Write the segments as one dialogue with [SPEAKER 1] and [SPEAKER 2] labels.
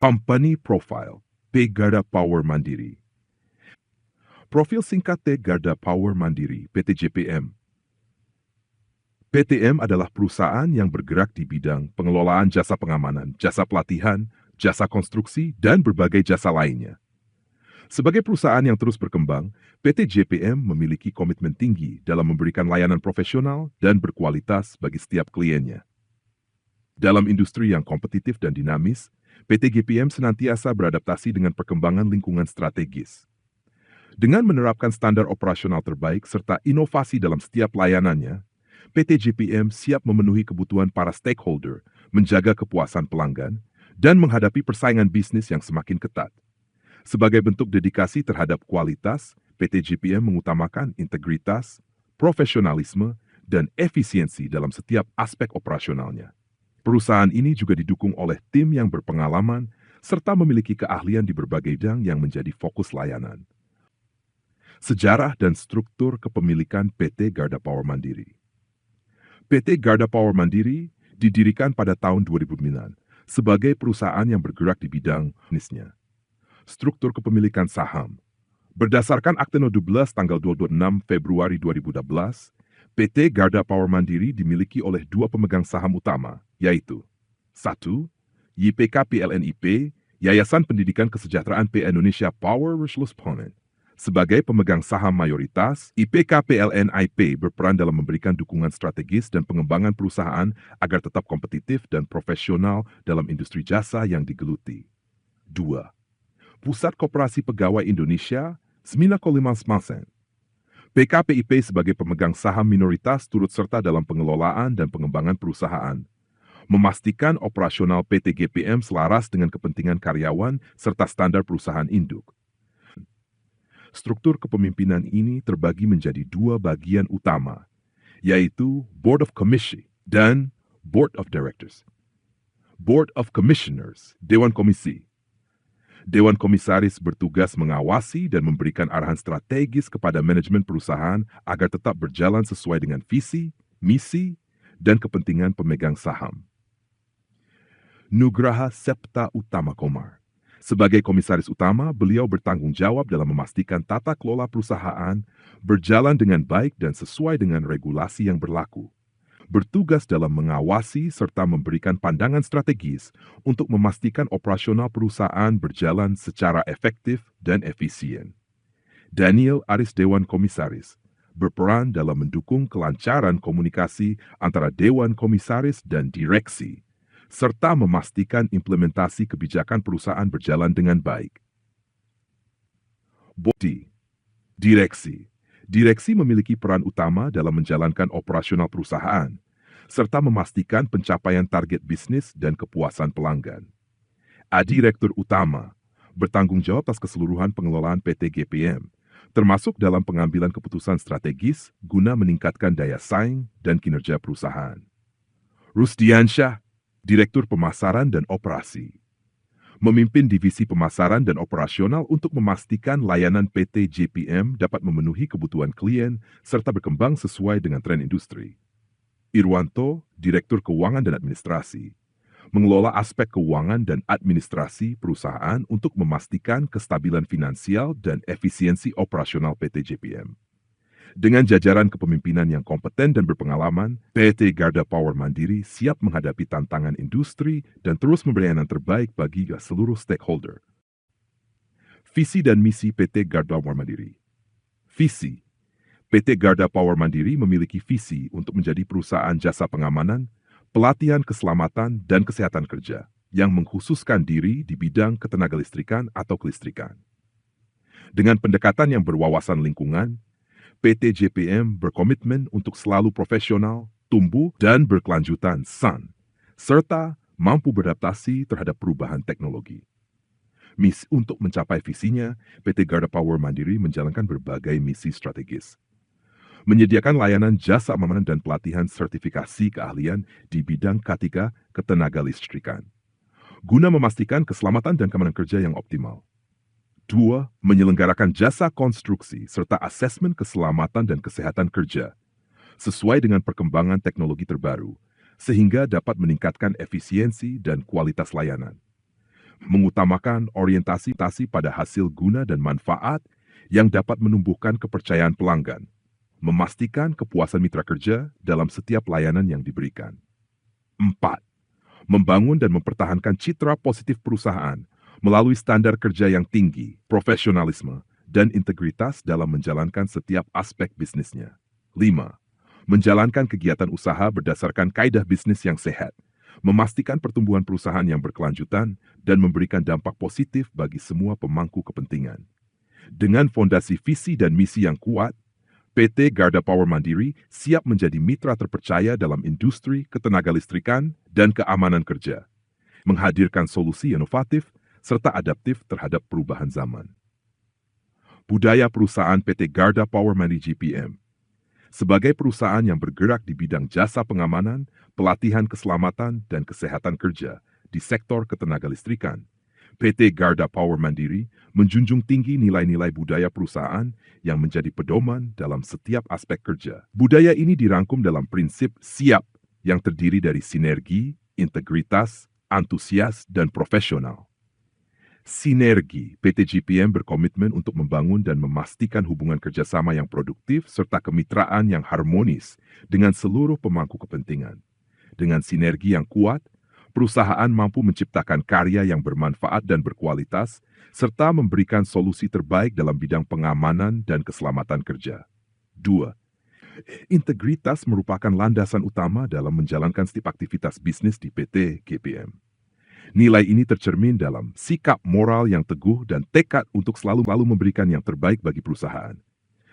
[SPEAKER 1] Company Profile T Garda Power Mandiri. Profil singkat T Garda Power Mandiri PT JPM. PTM adalah perusahaan yang bergerak di bidang pengelolaan jasa pengamanan, jasa pelatihan, jasa konstruksi, dan berbagai jasa lainnya. Sebagai perusahaan yang terus berkembang, PT JPM memiliki komitmen tinggi dalam memberikan layanan profesional dan berkualitas bagi setiap kliennya. Dalam industri yang kompetitif dan dinamis, PT JPM senantiasa beradaptasi dengan perkembangan lingkungan strategis. Dengan menerapkan standar operasional terbaik serta inovasi dalam setiap layanannya, PT JPM siap memenuhi kebutuhan para stakeholder, menjaga kepuasan pelanggan, dan menghadapi persaingan bisnis yang semakin ketat. Sebagai bentuk dedikasi terhadap kualitas, PT JPM mengutamakan integritas, profesionalisme, dan efisiensi dalam setiap aspek operasionalnya. Perusahaan ini juga didukung oleh tim yang berpengalaman serta memiliki keahlian di berbagai bidang yang menjadi fokus layanan. Sejarah dan struktur kepemilikan PT Garda Power Mandiri. PT Garda Power Mandiri didirikan pada tahun 2009 sebagai perusahaan yang bergerak di bidang bisnisnya. Struktur kepemilikan saham. Berdasarkan Akte No. 12 tanggal 26 Februari 2012, PT Garda Power Mandiri dimiliki oleh dua pemegang saham utama, yaitu 1. YPK PLNIP, Yayasan Pendidikan Kesejahteraan P Indonesia Power Resource Ponent. Sebagai pemegang saham mayoritas, IPK PLNIP berperan dalam memberikan dukungan strategis dan pengembangan perusahaan agar tetap kompetitif dan profesional dalam industri jasa yang digeluti. 2. Pusat Koperasi Pegawai Indonesia, 9,5%. PKPIP sebagai pemegang saham minoritas turut serta dalam pengelolaan dan pengembangan perusahaan, memastikan operasional PT GPM selaras dengan kepentingan karyawan serta standar perusahaan induk. Struktur kepemimpinan ini terbagi menjadi dua bagian utama, yaitu Board of Commission dan Board of Directors. Board of Commissioners, Dewan Komisi. Dewan Komisaris bertugas mengawasi dan memberikan arahan strategis kepada manajemen perusahaan agar tetap berjalan sesuai dengan visi, misi, dan kepentingan pemegang saham. Nugraha Septa Utama Komar. Sebagai komisaris utama, beliau bertanggung jawab dalam memastikan tata kelola perusahaan berjalan dengan baik dan sesuai dengan regulasi yang berlaku. Bertugas dalam mengawasi serta memberikan pandangan strategis untuk memastikan operasional perusahaan berjalan secara efektif dan efisien. Daniel Aris Dewan Komisaris berperan dalam mendukung kelancaran komunikasi antara Dewan Komisaris dan direksi, serta memastikan implementasi kebijakan perusahaan berjalan dengan baik. Bodi. Direksi. Direksi memiliki peran utama dalam menjalankan operasional perusahaan, serta memastikan pencapaian target bisnis dan kepuasan pelanggan. Direktur Utama bertanggung jawab atas keseluruhan pengelolaan PT GPM, termasuk dalam pengambilan keputusan strategis guna meningkatkan daya saing dan kinerja perusahaan. Rusdiansyah, Direktur Pemasaran dan Operasi, memimpin divisi pemasaran dan operasional untuk memastikan layanan PT JPM dapat memenuhi kebutuhan klien serta berkembang sesuai dengan tren industri. Irwanto, Direktur Keuangan dan Administrasi, mengelola aspek keuangan dan administrasi perusahaan untuk memastikan kestabilan finansial dan efisiensi operasional PT JPM. Dengan jajaran kepemimpinan yang kompeten dan berpengalaman, PT Garda Power Mandiri siap menghadapi tantangan industri dan terus memberi layanan terbaik bagi seluruh stakeholder. Visi dan misi PT Garda Power Mandiri. Visi. PT Garda Power Mandiri memiliki visi untuk menjadi perusahaan jasa pengamanan, pelatihan keselamatan dan kesehatan kerja yang mengkhususkan diri di bidang ketenagalistrikan atau kelistrikan. Dengan pendekatan yang berwawasan lingkungan, PT JPM berkomitmen untuk selalu profesional, tumbuh, dan berkelanjutan serta mampu beradaptasi terhadap perubahan teknologi. Misi untuk mencapai visinya, PT Garda Power Mandiri menjalankan berbagai misi strategis. Menyediakan layanan jasa pengamanan dan pelatihan sertifikasi keahlian di bidang K3 ketenagalistrikan, guna memastikan keselamatan dan keamanan kerja yang optimal. 2. Menyelenggarakan jasa konstruksi serta asesmen keselamatan dan kesehatan kerja sesuai dengan perkembangan teknologi terbaru, sehingga dapat meningkatkan efisiensi dan kualitas layanan. mengutamakan orientasi pada hasil guna dan manfaat yang dapat menumbuhkan kepercayaan pelanggan, memastikan kepuasan mitra kerja dalam setiap layanan yang diberikan. 4. Membangun dan mempertahankan citra positif perusahaan melalui standar kerja yang tinggi, profesionalisme, dan integritas dalam menjalankan setiap aspek bisnisnya. 5. Menjalankan kegiatan usaha berdasarkan kaidah bisnis yang sehat, memastikan pertumbuhan perusahaan yang berkelanjutan, dan memberikan dampak positif bagi semua pemangku kepentingan. Dengan fondasi visi dan misi yang kuat, PT Garda Power Mandiri siap menjadi mitra terpercaya dalam industri ketenagalistrikan dan keamanan kerja, menghadirkan solusi inovatif serta adaptif terhadap perubahan zaman. Budaya perusahaan PT Garda Power Mandiri GPM. Sebagai perusahaan yang bergerak di bidang jasa pengamanan, pelatihan keselamatan, dan kesehatan kerja di sektor ketenagalistrikan, PT Garda Power Mandiri menjunjung tinggi nilai-nilai budaya perusahaan yang menjadi pedoman dalam setiap aspek kerja. Budaya ini dirangkum dalam prinsip SIAP yang terdiri dari sinergi, integritas, antusias, dan profesional. Sinergi, PT GPM berkomitmen untuk membangun dan memastikan hubungan kerjasama yang produktif serta kemitraan yang harmonis dengan seluruh pemangku kepentingan. Dengan sinergi yang kuat, perusahaan mampu menciptakan karya yang bermanfaat dan berkualitas, serta memberikan solusi terbaik dalam bidang pengamanan dan keselamatan kerja. 2. Integritas merupakan landasan utama dalam menjalankan setiap aktivitas bisnis di PT GPM. Nilai ini tercermin dalam sikap moral yang teguh dan tekad untuk selalu memberikan yang terbaik bagi perusahaan.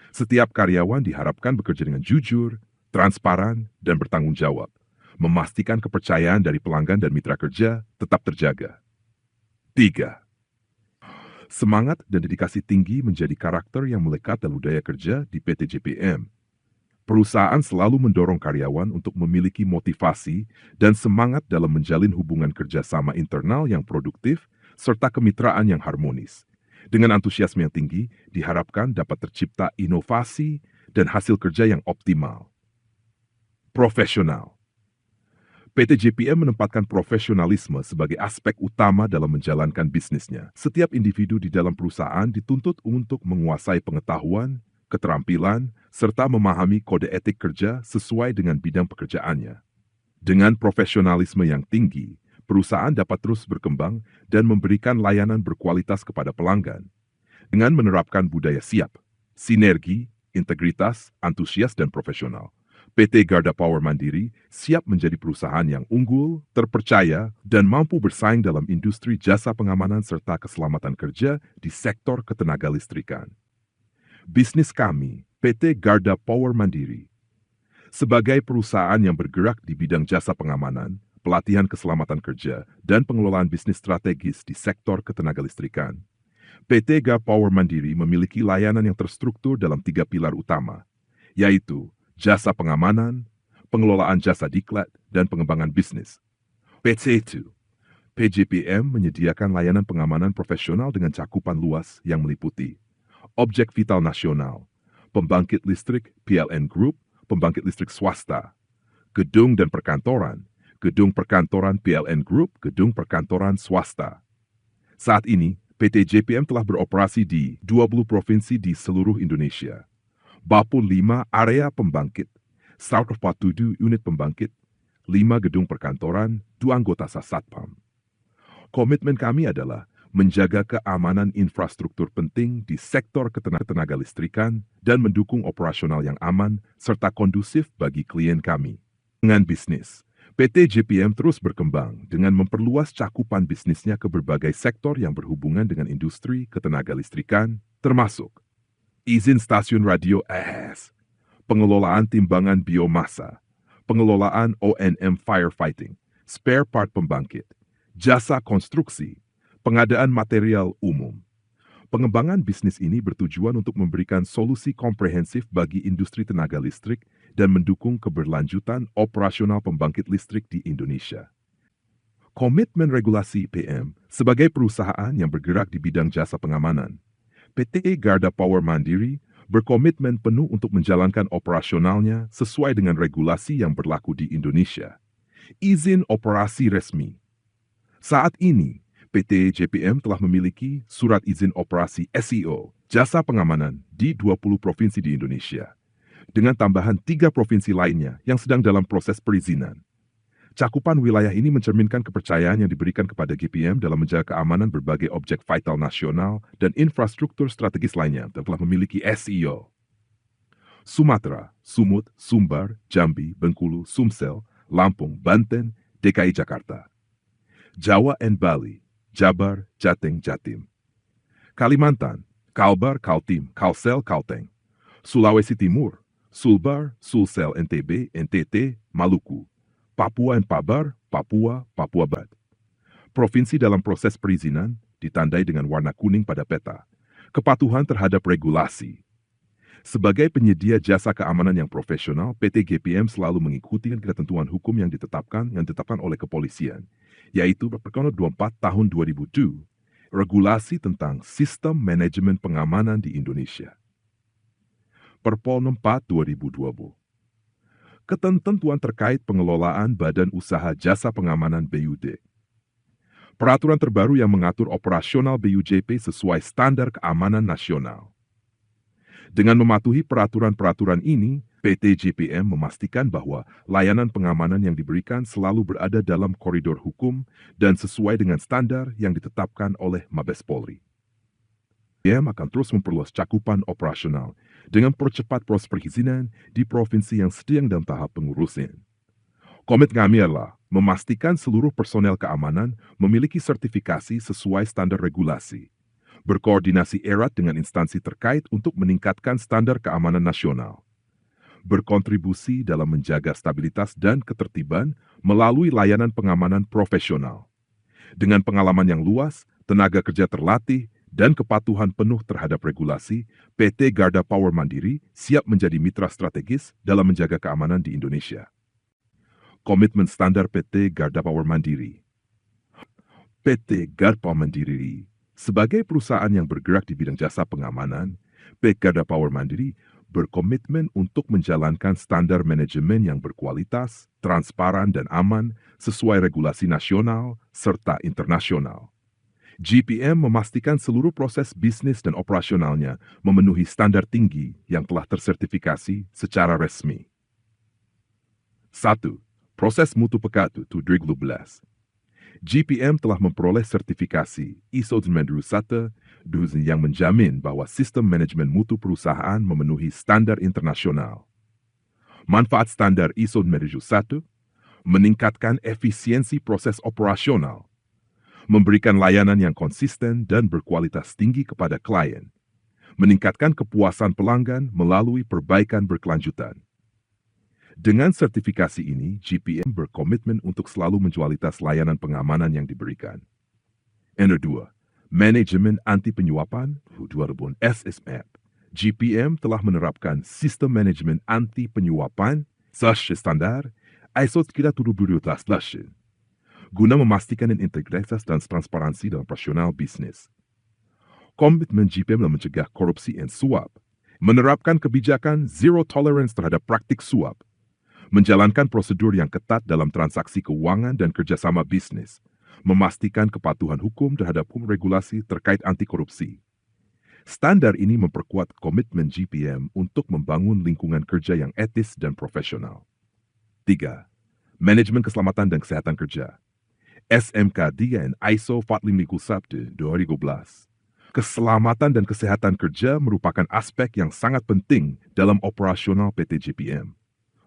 [SPEAKER 1] Setiap karyawan diharapkan bekerja dengan jujur, transparan, dan bertanggung jawab, memastikan kepercayaan dari pelanggan dan mitra kerja tetap terjaga. 3. Semangat dan dedikasi tinggi menjadi karakter yang melekat dalam budaya kerja di PT GPM. Perusahaan selalu mendorong karyawan untuk memiliki motivasi dan semangat dalam menjalin hubungan kerjasama internal yang produktif serta kemitraan yang harmonis. Dengan antusiasme yang tinggi, diharapkan dapat tercipta inovasi dan hasil kerja yang optimal. Profesional. PT JPM menempatkan profesionalisme sebagai aspek utama dalam menjalankan bisnisnya. Setiap individu di dalam perusahaan dituntut untuk menguasai pengetahuan, keterampilan, serta memahami kode etik kerja sesuai dengan bidang pekerjaannya. Dengan profesionalisme yang tinggi, perusahaan dapat terus berkembang dan memberikan layanan berkualitas kepada pelanggan. Dengan menerapkan budaya siap, sinergi, integritas, antusias, dan profesional, PT Garda Power Mandiri siap menjadi perusahaan yang unggul, terpercaya, dan mampu bersaing dalam industri jasa pengamanan serta keselamatan kerja di sektor ketenagalistrikan. Bisnis kami, PT Garda Power Mandiri, sebagai perusahaan yang bergerak di bidang jasa pengamanan, pelatihan keselamatan kerja, dan pengelolaan bisnis strategis di sektor ketenagalistrikan. PT Garda Power Mandiri memiliki layanan yang terstruktur dalam 3 pilar utama, yaitu jasa pengamanan, pengelolaan jasa diklat, dan pengembangan bisnis. PT2, PJPM menyediakan layanan pengamanan profesional dengan cakupan luas yang meliputi objek vital nasional, pembangkit listrik PLN Group, pembangkit listrik swasta, gedung dan perkantoran, gedung perkantoran PLN Group, gedung perkantoran swasta. Saat ini, PT JPM telah beroperasi di 20 provinsi di seluruh Indonesia. Bapun 5 area pembangkit, South of Patudu unit pembangkit, 5 gedung perkantoran, 2 anggota Satpam. Komitmen kami adalah menjaga keamanan infrastruktur penting di sektor ketenagalistrikan dan mendukung operasional yang aman serta kondusif bagi klien kami. Dengan bisnis, PT JPM terus berkembang dengan memperluas cakupan bisnisnya ke berbagai sektor yang berhubungan dengan industri ketenagalistrikan, termasuk izin stasiun radio AS, pengelolaan timbangan biomasa, pengelolaan O&M firefighting, spare part pembangkit, jasa konstruksi, pengadaan material umum. Pengembangan bisnis ini bertujuan untuk memberikan solusi komprehensif bagi industri tenaga listrik dan mendukung keberlanjutan operasional pembangkit listrik di Indonesia. Komitmen regulasi PM sebagai perusahaan yang bergerak di bidang jasa pengamanan, PT Garda Power Mandiri berkomitmen penuh untuk menjalankan operasionalnya sesuai dengan regulasi yang berlaku di Indonesia. Izin operasi resmi. Saat ini, PT JPM telah memiliki surat izin operasi SEO, jasa pengamanan di 20 provinsi di Indonesia, dengan tambahan 3 provinsi lainnya yang sedang dalam proses perizinan. Cakupan wilayah ini mencerminkan kepercayaan yang diberikan kepada GPM dalam menjaga keamanan berbagai objek vital nasional dan infrastruktur strategis lainnya dan telah memiliki SEO. Sumatera, Sumut, Sumbar, Jambi, Bengkulu, Sumsel, Lampung, Banten, DKI Jakarta. Jawa and Bali, Jabar, Jateng, Jatim. Kalimantan, Kalbar, Kaltim, Kalsel, Kalteng. Sulawesi Timur, Sulbar, Sulsel, NTB, NTT, Maluku. Papua and Pabar, Papua, Papua Barat. Provinsi dalam proses perizinan ditandai dengan warna kuning pada peta. Kepatuhan terhadap regulasi. Sebagai penyedia jasa keamanan yang profesional, PT GPM selalu mengikuti ketentuan hukum yang ditetapkan oleh kepolisian, yaitu Perpres 24 tahun 2002, regulasi tentang sistem manajemen pengamanan di Indonesia. Perpol 4 2020. Ketentuan terkait pengelolaan Badan Usaha Jasa Pengamanan BUD. Peraturan terbaru yang mengatur operasional BUJP sesuai standar keamanan nasional. Dengan mematuhi peraturan-peraturan ini, PT JPM memastikan bahwa layanan pengamanan yang diberikan selalu berada dalam koridor hukum dan sesuai dengan standar yang ditetapkan oleh Mabes Polri. JPM akan terus memperluas cakupan operasional dengan percepat proses perizinan di provinsi yang sedang dalam tahap pengurusan. Komitmen kami adalah memastikan seluruh personel keamanan memiliki sertifikasi sesuai standar regulasi, berkoordinasi erat dengan instansi terkait untuk meningkatkan standar keamanan nasional, berkontribusi dalam menjaga stabilitas dan ketertiban melalui layanan pengamanan profesional. Dengan pengalaman yang luas, tenaga kerja terlatih, dan kepatuhan penuh terhadap regulasi, PT Garda Power Mandiri siap menjadi mitra strategis dalam menjaga keamanan di Indonesia. Komitmen standar PT Garda Power Mandiri. PT Garda Power Mandiri sebagai perusahaan yang bergerak di bidang jasa pengamanan, PT Garda Power Mandiri berkomitmen untuk menjalankan standar manajemen yang berkualitas, transparan dan aman sesuai regulasi nasional serta internasional. GPM memastikan seluruh proses bisnis dan operasionalnya memenuhi standar tinggi yang telah tersertifikasi secara resmi. 1. Proses mutu pekatu 2012. GPM telah memperoleh sertifikasi ISO 9001 yang menjamin bahwa sistem manajemen mutu perusahaan memenuhi standar internasional. Manfaat standar ISO 9001 meningkatkan efisiensi proses operasional, memberikan layanan yang konsisten dan berkualitas tinggi kepada klien, meningkatkan kepuasan pelanggan melalui perbaikan berkelanjutan. Dengan sertifikasi ini, GPM berkomitmen untuk selalu menjualitas layanan pengamanan yang diberikan. Yang kedua, Manajemen Anti Penyuapan 2000 SSMAP. GPM telah menerapkan sistem manajemen anti penyuapan sesuai standar ISO 37012 guna memastikan integritas dan transparansi dalam operasional bisnis. Komitmen GPM dalam mencegah korupsi dan suap, menerapkan kebijakan zero tolerance terhadap praktik suap, menjalankan prosedur yang ketat dalam transaksi keuangan dan kerjasama bisnis, memastikan kepatuhan hukum terhadap hukum regulasi terkait anti korupsi. Standar ini memperkuat komitmen GPM untuk membangun lingkungan kerja yang etis dan profesional. 3. Manajemen Keselamatan dan Kesehatan Kerja. SMK 3 dan ISO 45001 2012. Keselamatan dan kesehatan kerja merupakan aspek yang sangat penting dalam operasional PT JPM.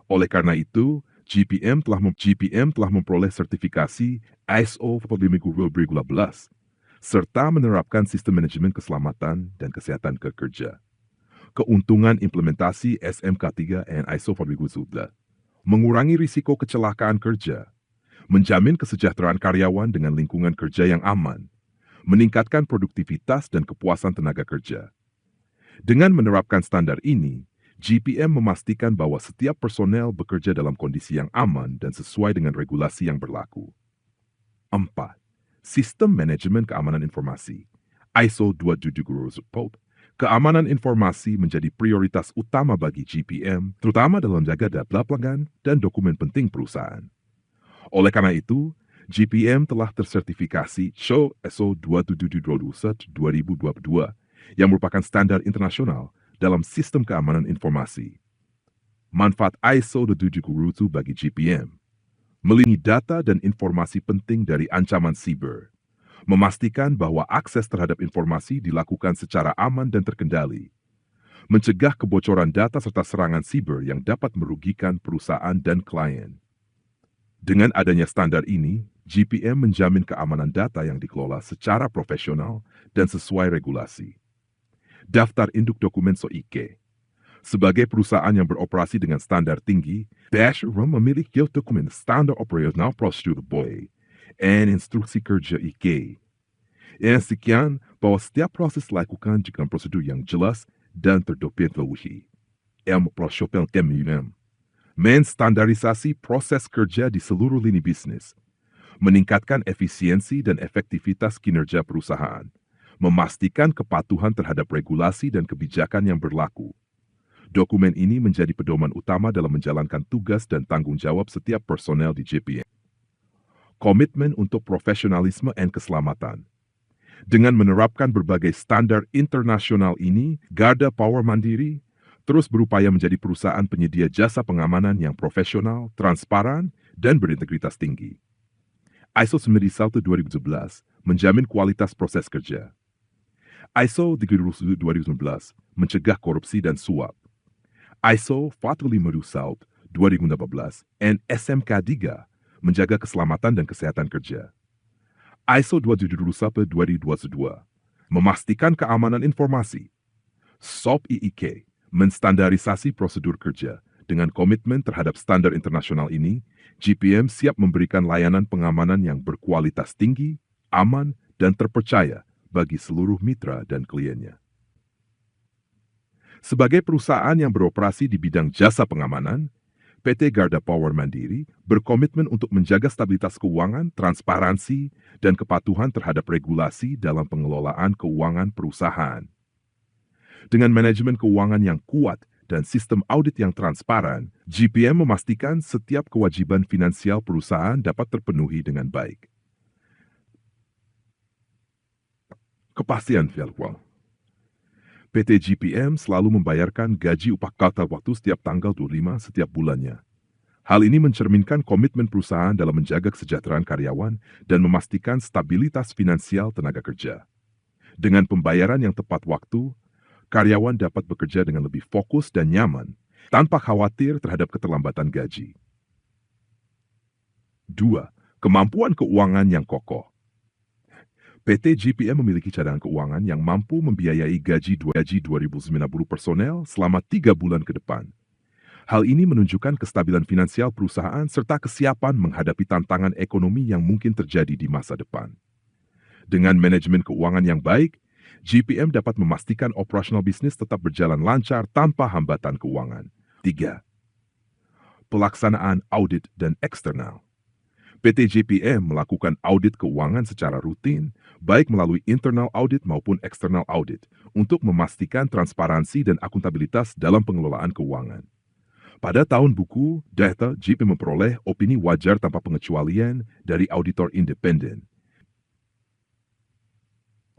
[SPEAKER 1] Oleh karena itu, GPM telah memperoleh sertifikasi ISO 45012 serta menerapkan sistem manajemen keselamatan dan kesehatan kerja. Keuntungan implementasi SMK 3 dan ISO 45001 mengurangi risiko kecelakaan kerja, menjamin kesejahteraan karyawan dengan lingkungan kerja yang aman, meningkatkan produktivitas dan kepuasan tenaga kerja. Dengan menerapkan standar ini, GPM memastikan bahwa setiap personel bekerja dalam kondisi yang aman dan sesuai dengan regulasi yang berlaku. 4. Sistem Manajemen Keamanan Informasi ISO 27000. Keamanan informasi menjadi prioritas utama bagi GPM, terutama dalam menjaga data pelanggan dan dokumen penting perusahaan. Oleh karena itu, GPM telah tersertifikasi ISO 27721-2022 yang merupakan standar internasional dalam sistem keamanan informasi. Manfaat ISO 27722 bagi GPM: melindungi data dan informasi penting dari ancaman siber, memastikan bahwa akses terhadap informasi dilakukan secara aman dan terkendali, mencegah kebocoran data serta serangan siber yang dapat merugikan perusahaan dan klien. Dengan adanya standar ini, GPM menjamin keamanan data yang dikelola secara profesional dan sesuai regulasi. Daftar Induk Dokumen SOIK. Sebagai perusahaan yang beroperasi dengan standar tinggi, BASHRM memiliki dokumen Standar Operational Procedure Boy dan Instruksi Kerja IK. Yang sekian bahwa setiap proses dilakukan dengan prosedur yang jelas dan terdokumentasi. Profesional KMM menstandarisasi proses kerja di seluruh lini bisnis, meningkatkan efisiensi dan efektivitas kinerja perusahaan, memastikan kepatuhan terhadap regulasi dan kebijakan yang berlaku. Dokumen ini menjadi pedoman utama dalam menjalankan tugas dan tanggung jawab setiap personel di JPM. Komitmen untuk profesionalisme dan keselamatan. Dengan menerapkan berbagai standar internasional ini, Garda Power Mandiri terus berupaya menjadi perusahaan penyedia jasa pengamanan yang profesional, transparan, dan berintegritas tinggi. ISO 9001-2011 menjamin kualitas proses kerja. ISO 32019 mencegah korupsi dan suap. ISO 4502018 dan SMK 3 menjaga keselamatan dan kesehatan kerja. ISO 27721-2022 memastikan keamanan informasi. SOP IIK menstandarisasi prosedur kerja. Dengan komitmen terhadap standar internasional ini, GPM siap memberikan layanan pengamanan yang berkualitas tinggi, aman, dan terpercaya bagi seluruh mitra dan kliennya. Sebagai perusahaan yang beroperasi di bidang jasa pengamanan, PT Garda Power Mandiri berkomitmen untuk menjaga stabilitas keuangan, transparansi, dan kepatuhan terhadap regulasi dalam pengelolaan keuangan perusahaan. Dengan manajemen keuangan yang kuat dan sistem audit yang transparan, GPM memastikan setiap kewajiban finansial perusahaan dapat terpenuhi dengan baik. Kepastian Value. PT GPM selalu membayarkan gaji upah kata waktu setiap tanggal 25 setiap bulannya. Hal ini mencerminkan komitmen perusahaan dalam menjaga kesejahteraan karyawan dan memastikan stabilitas finansial tenaga kerja. Dengan pembayaran yang tepat waktu, karyawan dapat bekerja dengan lebih fokus dan nyaman, tanpa khawatir terhadap keterlambatan gaji. 2. Kemampuan keuangan yang kokoh. PT GPM memiliki cadangan keuangan yang mampu membiayai gaji 2090 personel selama 3 bulan ke depan. Hal ini menunjukkan kestabilan finansial perusahaan serta kesiapan menghadapi tantangan ekonomi yang mungkin terjadi di masa depan. Dengan manajemen keuangan yang baik, GPM dapat memastikan operasional bisnis tetap berjalan lancar tanpa hambatan keuangan. 3. Pelaksanaan audit dan eksternal. PT GPM melakukan audit keuangan secara rutin, baik melalui internal audit maupun external audit, untuk memastikan transparansi dan akuntabilitas dalam pengelolaan keuangan. Pada tahun buku, data GPM memperoleh opini wajar tanpa pengecualian dari auditor independen.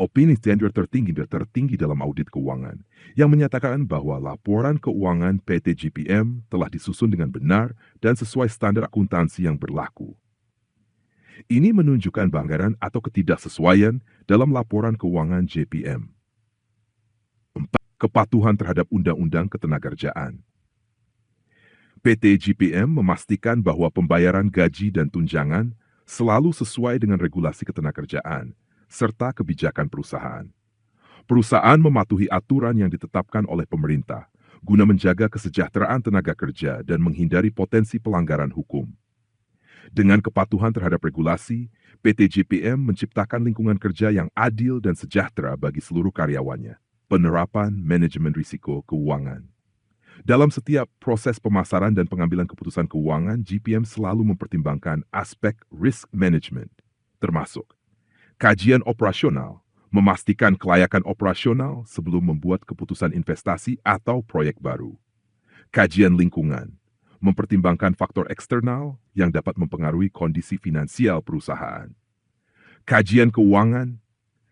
[SPEAKER 1] Opini standar tertinggi dalam audit keuangan, yang menyatakan bahwa laporan keuangan PT GPM telah disusun dengan benar dan sesuai standar akuntansi yang berlaku. Ini menunjukkan pelanggaran atau ketidaksesuaian dalam laporan keuangan GPM. 4. Kepatuhan terhadap Undang-Undang Ketenagakerjaan. PT GPM memastikan bahwa pembayaran gaji dan tunjangan selalu sesuai dengan regulasi ketenagakerjaan serta kebijakan perusahaan. Perusahaan mematuhi aturan yang ditetapkan oleh pemerintah guna menjaga kesejahteraan tenaga kerja dan menghindari potensi pelanggaran hukum. Dengan kepatuhan terhadap regulasi, PT GPM menciptakan lingkungan kerja yang adil dan sejahtera bagi seluruh karyawannya. Penerapan manajemen risiko keuangan. Dalam setiap proses pemasaran dan pengambilan keputusan keuangan, GPM selalu mempertimbangkan aspek risk management, termasuk kajian operasional, memastikan kelayakan operasional sebelum membuat keputusan investasi atau proyek baru. Kajian lingkungan, mempertimbangkan faktor eksternal yang dapat mempengaruhi kondisi finansial perusahaan. Kajian keuangan,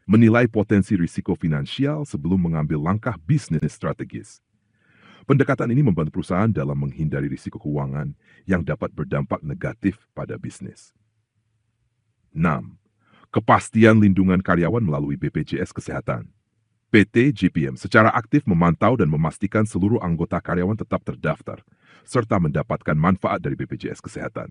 [SPEAKER 1] menilai potensi risiko finansial sebelum mengambil langkah bisnis strategis. Pendekatan ini membantu perusahaan dalam menghindari risiko keuangan yang dapat berdampak negatif pada bisnis. 6. Kepastian lindungan karyawan melalui BPJS Kesehatan. PT JPM secara aktif memantau dan memastikan seluruh anggota karyawan tetap terdaftar, serta mendapatkan manfaat dari BPJS Kesehatan.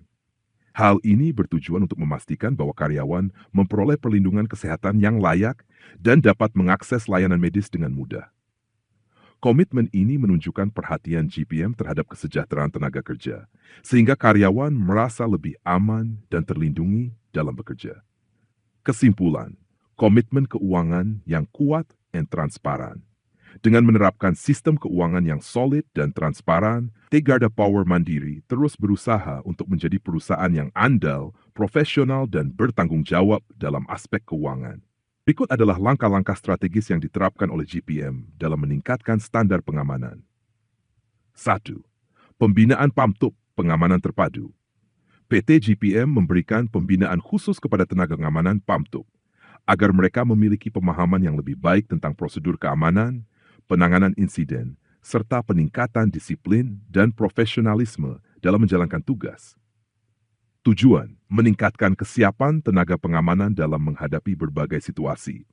[SPEAKER 1] Hal ini bertujuan untuk memastikan bahwa karyawan memperoleh perlindungan kesehatan yang layak dan dapat mengakses layanan medis dengan mudah. Komitmen ini menunjukkan perhatian JPM terhadap kesejahteraan tenaga kerja, sehingga karyawan merasa lebih aman dan terlindungi dalam bekerja. Kesimpulan, komitmen keuangan yang kuat dan transparan. Dengan menerapkan sistem keuangan yang solid dan transparan, PT Garda Power Mandiri terus berusaha untuk menjadi perusahaan yang andal, profesional, dan bertanggung jawab dalam aspek keuangan. Berikut adalah langkah-langkah strategis yang diterapkan oleh JPM dalam meningkatkan standar pengamanan. 1. Pembinaan PAMTUP, pengamanan terpadu. PT JPM memberikan pembinaan khusus kepada tenaga pengamanan PAMTUP, agar mereka memiliki pemahaman yang lebih baik tentang prosedur keamanan, penanganan insiden, serta peningkatan disiplin dan profesionalisme dalam menjalankan tugas. Tujuan, meningkatkan kesiapan tenaga pengamanan dalam menghadapi berbagai situasi,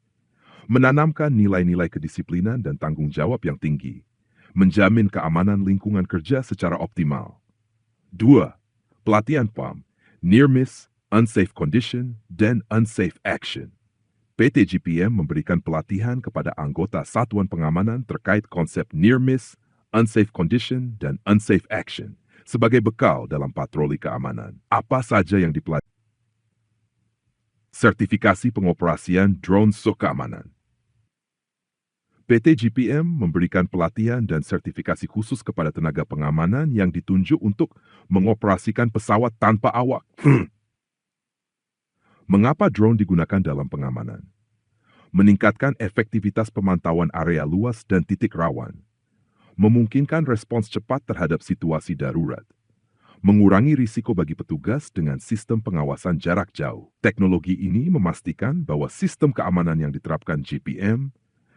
[SPEAKER 1] menanamkan nilai-nilai kedisiplinan dan tanggung jawab yang tinggi, menjamin keamanan lingkungan kerja secara optimal. 2. Pelatihan PAM, Near Miss, Unsafe Condition, dan Unsafe Action. PT JPM memberikan pelatihan kepada anggota satuan pengamanan terkait konsep near miss, unsafe condition, dan unsafe action sebagai bekal dalam patroli keamanan. Apa saja yang dipelajari? Sertifikasi pengoperasian drone SOC keamanan. PT JPM memberikan pelatihan dan sertifikasi khusus kepada tenaga pengamanan yang ditunjuk untuk mengoperasikan pesawat tanpa awak. Mengapa drone digunakan dalam pengamanan? Meningkatkan efektivitas pemantauan area luas dan titik rawan. Memungkinkan respons cepat terhadap situasi darurat. Mengurangi risiko bagi petugas dengan sistem pengawasan jarak jauh. Teknologi ini memastikan bahwa sistem keamanan yang diterapkan JPM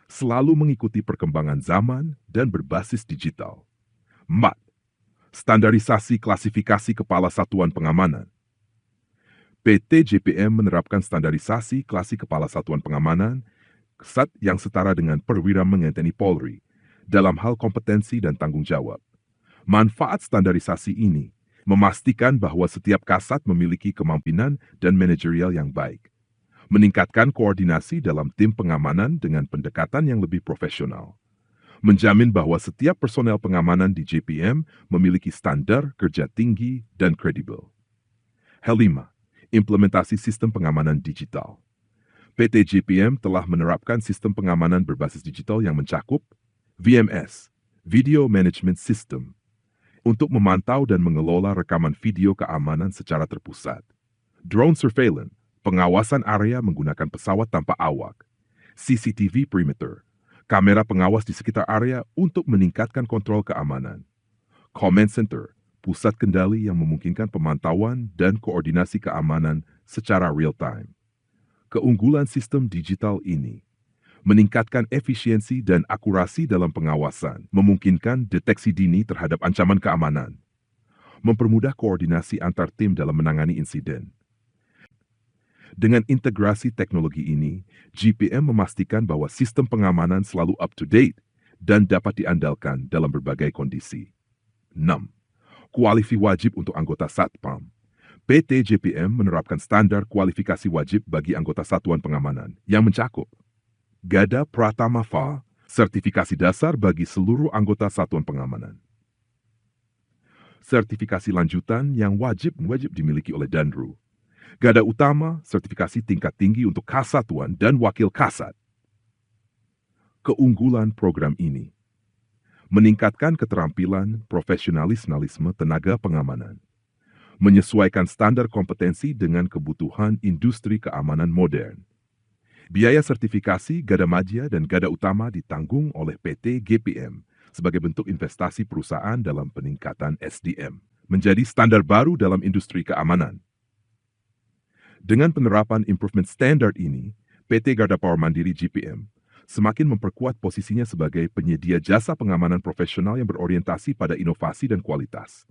[SPEAKER 1] selalu mengikuti perkembangan zaman dan berbasis digital. 4. Standarisasi klasifikasi kepala satuan pengamanan. PT JPM menerapkan standarisasi klasi kepala satuan pengamanan KSAT yang setara dengan perwira mengen Polri dalam hal kompetensi dan tanggung jawab. Manfaat standarisasi ini memastikan bahwa setiap KSAT memiliki kemampuan dan manajerial yang baik, meningkatkan koordinasi dalam tim pengamanan dengan pendekatan yang lebih profesional, menjamin bahwa setiap personel pengamanan di JPM memiliki standar kerja tinggi dan kredibel. Hal 5. Implementasi sistem pengamanan digital. PT JPM telah menerapkan sistem pengamanan berbasis digital yang mencakup VMS, Video Management System, untuk memantau dan mengelola rekaman video keamanan secara terpusat. Drone Surveillance, pengawasan area menggunakan pesawat tanpa awak. CCTV Perimeter, kamera pengawas di sekitar area untuk meningkatkan kontrol keamanan. Command Center, pusat kendali yang memungkinkan pemantauan dan koordinasi keamanan secara real-time. Keunggulan sistem digital ini meningkatkan efisiensi dan akurasi dalam pengawasan, memungkinkan deteksi dini terhadap ancaman keamanan, mempermudah koordinasi antar tim dalam menangani insiden. Dengan integrasi teknologi ini, JPM memastikan bahwa sistem pengamanan selalu up-to-date dan dapat diandalkan dalam berbagai kondisi. 6. Kualifikasi wajib untuk anggota Satpam. PT JPM menerapkan standar kualifikasi wajib bagi anggota satuan pengamanan yang mencakup Gada Pratama FA, sertifikasi dasar bagi seluruh anggota satuan pengamanan. Sertifikasi lanjutan yang wajib dimiliki oleh Danru. Gada Utama, sertifikasi tingkat tinggi untuk Kasatuan dan Wakil Kasat. Keunggulan program ini meningkatkan keterampilan profesionalisme tenaga pengamanan, menyesuaikan standar kompetensi dengan kebutuhan industri keamanan modern. Biaya sertifikasi Gada Madya dan Gada Utama ditanggung oleh PT GPM sebagai bentuk investasi perusahaan dalam peningkatan SDM. menjadi standar baru dalam industri keamanan. Dengan penerapan Improvement Standard ini, PT Garda Power Mandiri GPM semakin memperkuat posisinya sebagai penyedia jasa pengamanan profesional yang berorientasi pada inovasi dan kualitas.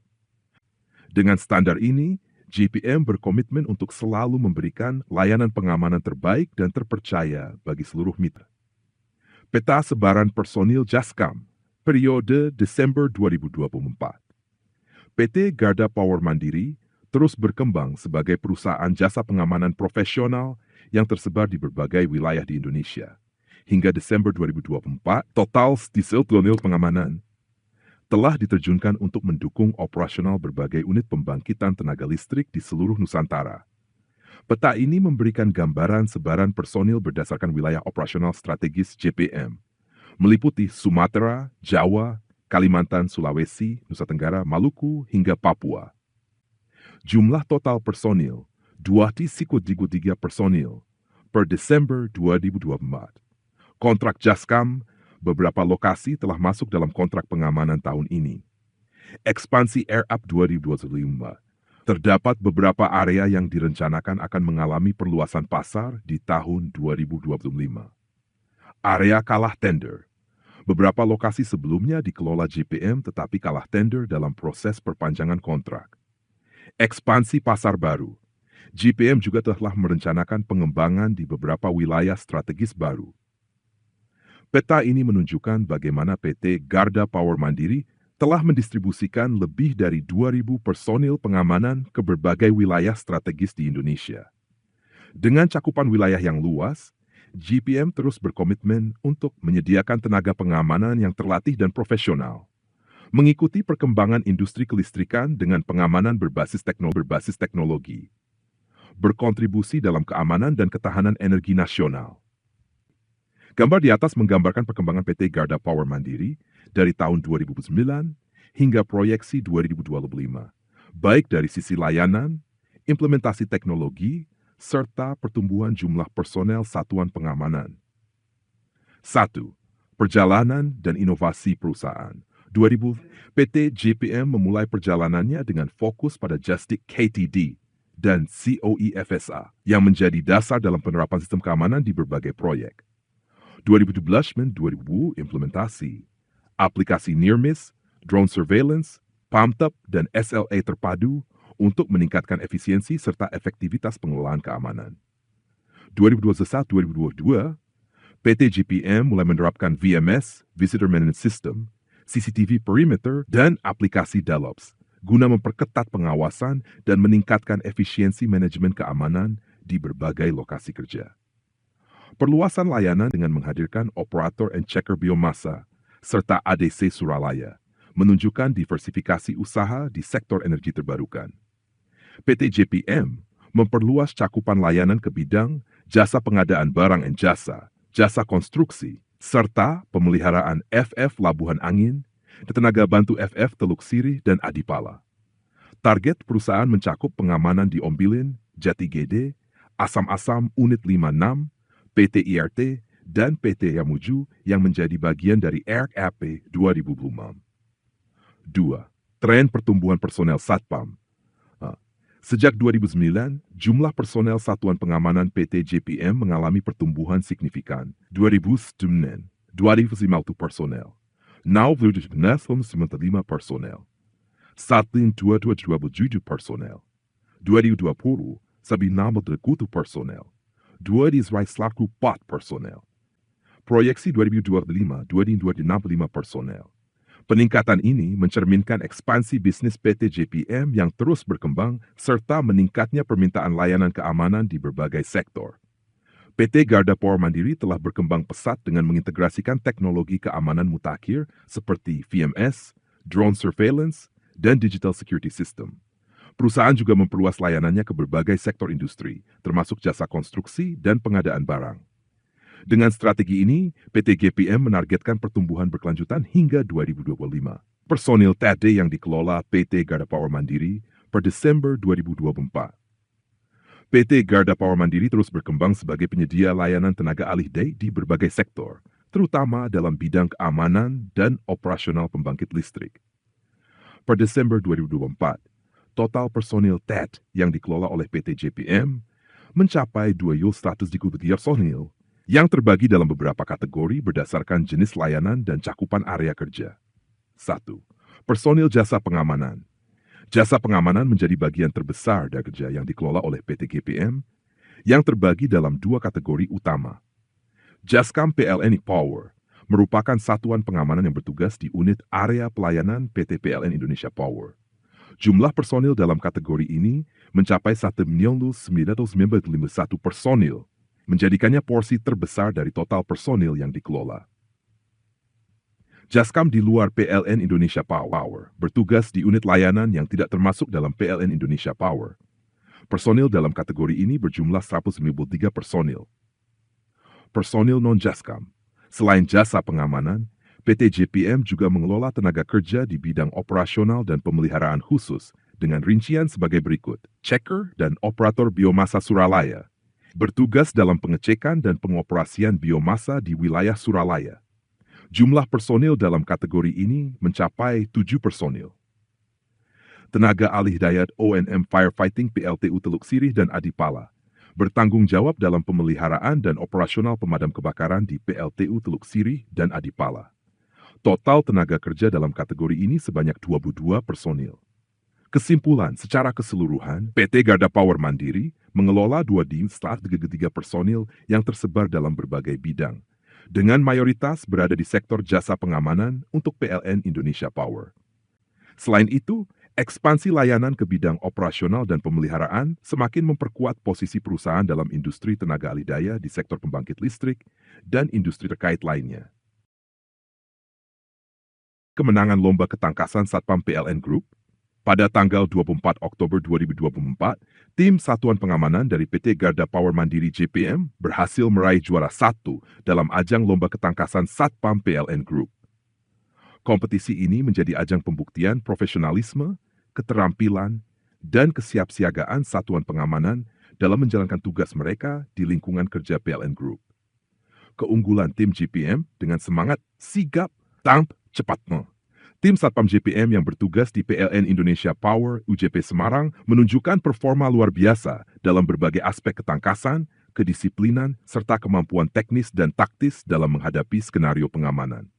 [SPEAKER 1] Dengan standar ini, GPM berkomitmen untuk selalu memberikan layanan pengamanan terbaik dan terpercaya bagi seluruh mitra. Peta sebaran personil Jaskam, periode Desember 2024. PT Garda Power Mandiri terus berkembang sebagai perusahaan jasa pengamanan profesional yang tersebar di berbagai wilayah di Indonesia. Hingga Desember 2024, total diesel pengamanan telah diterjunkan untuk mendukung operasional berbagai unit pembangkitan tenaga listrik di seluruh Nusantara. Peta ini memberikan gambaran sebaran personil berdasarkan wilayah operasional strategis JPM, meliputi Sumatera, Jawa, Kalimantan, Sulawesi, Nusa Tenggara, Maluku, hingga Papua. Jumlah total personil, 2,3 personil per Desember 2024. Kontrak Jaskam, beberapa lokasi telah masuk dalam kontrak pengamanan tahun ini. Ekspansi AirUp 2025. Terdapat beberapa area yang direncanakan akan mengalami perluasan pasar di tahun 2025. Area kalah tender. Beberapa lokasi sebelumnya dikelola GPM tetapi kalah tender dalam proses perpanjangan kontrak. Ekspansi pasar baru. GPM juga telah merencanakan pengembangan di beberapa wilayah strategis baru. Peta ini menunjukkan bagaimana PT Garda Power Mandiri telah mendistribusikan lebih dari 2.000 personil pengamanan ke berbagai wilayah strategis di Indonesia. Dengan cakupan wilayah yang luas, GPM terus berkomitmen untuk menyediakan tenaga pengamanan yang terlatih dan profesional, mengikuti perkembangan industri kelistrikan dengan pengamanan berbasis teknologi, berkontribusi dalam keamanan dan ketahanan energi nasional. Gambar di atas menggambarkan perkembangan PT Garda Power Mandiri dari tahun 2009 hingga proyeksi 2025, baik dari sisi layanan, implementasi teknologi, serta pertumbuhan jumlah personel satuan pengamanan. 1. Perjalanan dan inovasi perusahaan. 2000, PT JPM memulai perjalanannya dengan fokus pada Justic KTD dan COE-FSA yang menjadi dasar dalam penerapan sistem keamanan di berbagai proyek. 2017-2000 implementasi, aplikasi near miss, drone surveillance, PAMTEP, dan SLA terpadu untuk meningkatkan efisiensi serta efektivitas pengelolaan keamanan. 2021-2022, PT GPM mulai menerapkan VMS, Visitor Management System, CCTV Perimeter, dan aplikasi DevOps, guna memperketat pengawasan dan meningkatkan efisiensi manajemen keamanan di berbagai lokasi kerja. Perluasan layanan dengan menghadirkan operator and checker biomasa, serta ADC Suralaya, menunjukkan diversifikasi usaha di sektor energi terbarukan. PT JPM memperluas cakupan layanan ke bidang jasa pengadaan barang dan jasa konstruksi, serta pemeliharaan FF Labuhan Angin, tenaga bantu FF Teluk Sirih dan Adipala. Target perusahaan mencakup pengamanan di Ombilin, Jati Gede, Asam-Asam Unit 56, PT IRT, dan PT Yamuju yang menjadi bagian dari ERC-AP 2026. 2. Tren pertumbuhan personel Satpam. Sejak 2009, jumlah personel satuan pengamanan PT JPM mengalami pertumbuhan signifikan. 2009, 250 personel. Now 295 personel. Satlin 227 personel. 2020, 930 personel. 224 personel. Proyeksi 2025, 265 personel. Peningkatan ini mencerminkan ekspansi bisnis PT JPM yang terus berkembang serta meningkatnya permintaan layanan keamanan di berbagai sektor. PT Garda Power Mandiri telah berkembang pesat dengan mengintegrasikan teknologi keamanan mutakhir seperti VMS, drone surveillance, dan digital security system. Perusahaan juga memperluas layanannya ke berbagai sektor industri, termasuk jasa konstruksi dan pengadaan barang. Dengan strategi ini, PT GPM menargetkan pertumbuhan berkelanjutan hingga 2025. Personil TAD yang dikelola PT Garda Power Mandiri per Desember 2024. PT Garda Power Mandiri terus berkembang sebagai penyedia layanan tenaga alih daya di berbagai sektor, terutama dalam bidang keamanan dan operasional pembangkit listrik. Per Desember 2024, total personil TED yang dikelola oleh PT JPM mencapai 2.130 personil yang terbagi dalam beberapa kategori berdasarkan jenis layanan dan cakupan area kerja. 1. Personil jasa pengamanan. Jasa pengamanan menjadi bagian terbesar dari kerja yang dikelola oleh PT GPM yang terbagi dalam dua kategori utama. Jaskam PLN Power merupakan satuan pengamanan yang bertugas di unit area pelayanan PT PLN Indonesia Power. Jumlah personil dalam kategori ini mencapai 1.951 personil, menjadikannya porsi terbesar dari total personil yang dikelola. Jaskam di luar PLN Indonesia Power bertugas di unit layanan yang tidak termasuk dalam PLN Indonesia Power. Personil dalam kategori ini berjumlah 193 personil. Personil non-Jaskam. Selain jasa pengamanan, PT JPM juga mengelola tenaga kerja di bidang operasional dan pemeliharaan khusus dengan rincian sebagai berikut. Checker dan operator biomasa Suralaya bertugas dalam pengecekan dan pengoperasian biomasa di wilayah Suralaya. Jumlah personil dalam kategori ini mencapai 7 personil. Tenaga alih daya O&M Firefighting PLTU Teluk Sirih dan Adipala bertanggung jawab dalam pemeliharaan dan operasional pemadam kebakaran di PLTU Teluk Sirih dan Adipala. Total tenaga kerja dalam kategori ini sebanyak 22 personil. Kesimpulan, secara keseluruhan, PT Garda Power Mandiri mengelola 2.133 personil yang tersebar dalam berbagai bidang, dengan mayoritas berada di sektor jasa pengamanan untuk PLN Indonesia Power. Selain itu, ekspansi layanan ke bidang operasional dan pemeliharaan semakin memperkuat posisi perusahaan dalam industri tenaga alih daya di sektor pembangkit listrik dan industri terkait lainnya. Kemenangan lomba ketangkasan Satpam PLN Group. Pada tanggal 24 Oktober 2024, tim Satuan Pengamanan dari PT Garda Power Mandiri JPM berhasil meraih juara 1 dalam ajang lomba ketangkasan Satpam PLN Group. Kompetisi ini menjadi ajang pembuktian profesionalisme, keterampilan, dan kesiapsiagaan Satuan Pengamanan dalam menjalankan tugas mereka di lingkungan kerja PLN Group. Keunggulan tim JPM dengan semangat, sigap, cepat. Tim Satpam JPM yang bertugas di PLN Indonesia Power UJP Semarang menunjukkan performa luar biasa dalam berbagai aspek ketangkasan, kedisiplinan, serta kemampuan teknis dan taktis dalam menghadapi skenario pengamanan.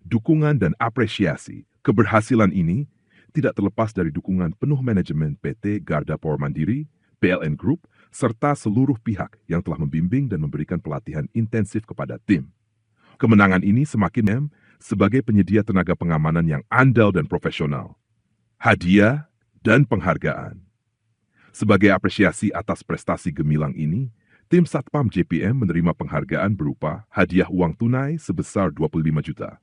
[SPEAKER 1] Dukungan dan apresiasi keberhasilan ini tidak terlepas dari dukungan penuh manajemen PT Garda Power Mandiri, PLN Group, serta seluruh pihak yang telah membimbing dan memberikan pelatihan intensif kepada tim. Kemenangan ini semakin sebagai penyedia tenaga pengamanan yang andal dan profesional, hadiah, dan penghargaan. Sebagai apresiasi atas prestasi gemilang ini, tim Satpam JPM menerima penghargaan berupa hadiah uang tunai sebesar 25 juta.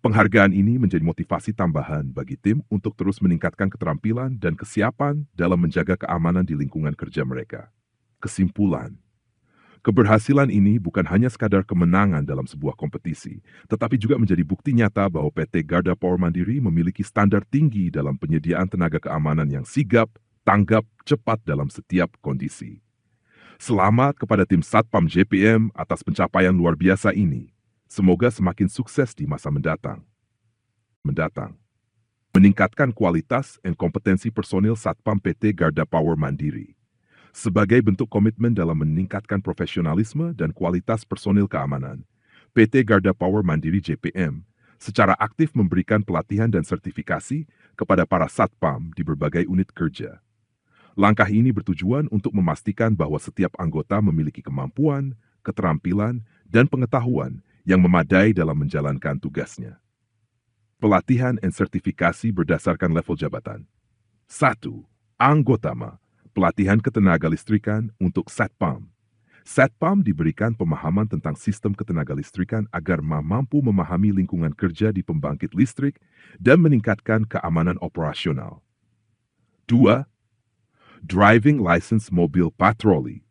[SPEAKER 1] Penghargaan ini menjadi motivasi tambahan bagi tim untuk terus meningkatkan keterampilan dan kesiapan dalam menjaga keamanan di lingkungan kerja mereka. Kesimpulan, keberhasilan ini bukan hanya sekadar kemenangan dalam sebuah kompetisi, tetapi juga menjadi bukti nyata bahwa PT Garda Power Mandiri memiliki standar tinggi dalam penyediaan tenaga keamanan yang sigap, tanggap, cepat dalam setiap kondisi. Selamat kepada tim Satpam JPM atas pencapaian luar biasa ini. Semoga semakin sukses di masa mendatang. Meningkatkan kualitas dan kompetensi personil Satpam PT Garda Power Mandiri. Sebagai bentuk komitmen dalam meningkatkan profesionalisme dan kualitas personil keamanan, PT Garda Power Mandiri JPM secara aktif memberikan pelatihan dan sertifikasi kepada para Satpam di berbagai unit kerja. Langkah ini bertujuan untuk memastikan bahwa setiap anggota memiliki kemampuan, keterampilan, dan pengetahuan yang memadai dalam menjalankan tugasnya. Pelatihan dan sertifikasi berdasarkan level jabatan. 1. Anggotama. Pelatihan ketenaga listrikan untuk Satpam. Satpam diberikan pemahaman tentang sistem ketenaga listrikan agar mampu memahami lingkungan kerja di pembangkit listrik dan meningkatkan keamanan operasional. 2. Driving License Mobil Patroli.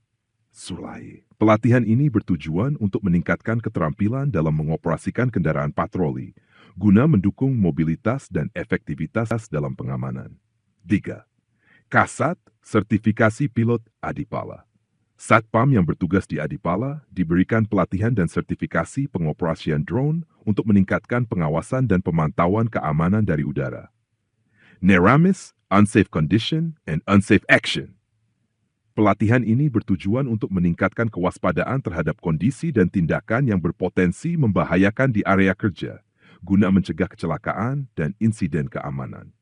[SPEAKER 1] Suralaya. Pelatihan ini bertujuan untuk meningkatkan keterampilan dalam mengoperasikan kendaraan patroli, guna mendukung mobilitas dan efektivitas dalam pengamanan. 3. Kasat, sertifikasi pilot Adipala. Satpam yang bertugas di Adipala diberikan pelatihan dan sertifikasi pengoperasian drone untuk meningkatkan pengawasan dan pemantauan keamanan dari udara. NERAMIS, Unsafe Condition, and Unsafe Action. Pelatihan ini bertujuan untuk meningkatkan kewaspadaan terhadap kondisi dan tindakan yang berpotensi membahayakan di area kerja, guna mencegah kecelakaan dan insiden keamanan.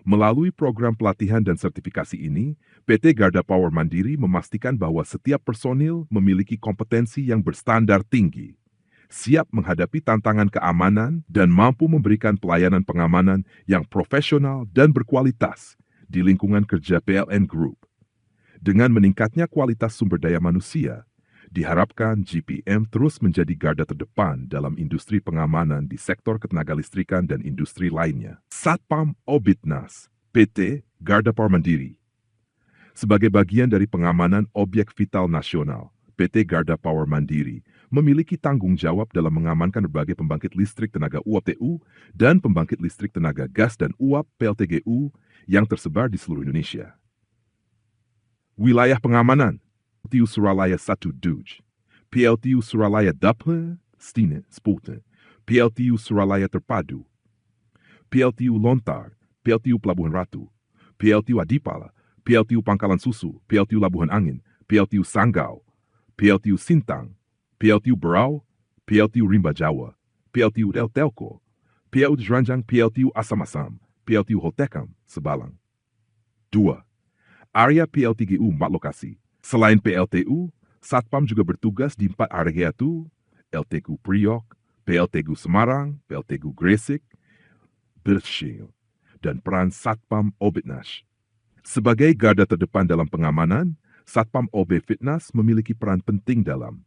[SPEAKER 1] Melalui program pelatihan dan sertifikasi ini, PT Garda Power Mandiri memastikan bahwa setiap personil memiliki kompetensi yang berstandar tinggi, siap menghadapi tantangan keamanan dan mampu memberikan pelayanan pengamanan yang profesional dan berkualitas di lingkungan kerja PLN Group. Dengan meningkatnya kualitas sumber daya manusia, diharapkan GPM terus menjadi garda terdepan dalam industri pengamanan di sektor ketenagalistrikan dan industri lainnya. Satpam Obitnas, PT Garda Power Mandiri. Sebagai bagian dari pengamanan objek vital nasional, PT Garda Power Mandiri memiliki tanggung jawab dalam mengamankan berbagai pembangkit listrik tenaga uap TU dan pembangkit listrik tenaga gas dan uap PLTGU yang tersebar di seluruh Indonesia. Wilayah pengamanan PLTU Suralaya 1 Duj, PLTU Suralaya Daphe, Stine, Spolte, PLTU Suralaya Terpadu, PLTU Lontar, PLTU Pelabuhan Ratu, PLTU Adipala, PLTU Pangkalan Susu, PLTU Labuhan Angin, PLTU Sanggau, PLTU Sintang, PLTU Berau, PLTU Rimba Jawa, PLTU El Telco, PLTU Ranjang, PLTU Asam-Asam, PLTU Hotekam, Sebalang. 2. Area PLTGU 4 lokasi. Selain PLTU, Satpam juga bertugas di 4 area itu, LTGU Priok, PLTGU Semarang, PLTGU Gresik, Bershil, dan peran Satpam Obitnas. Sebagai garda terdepan dalam pengamanan, Satpam OB Fitnas memiliki peran penting dalam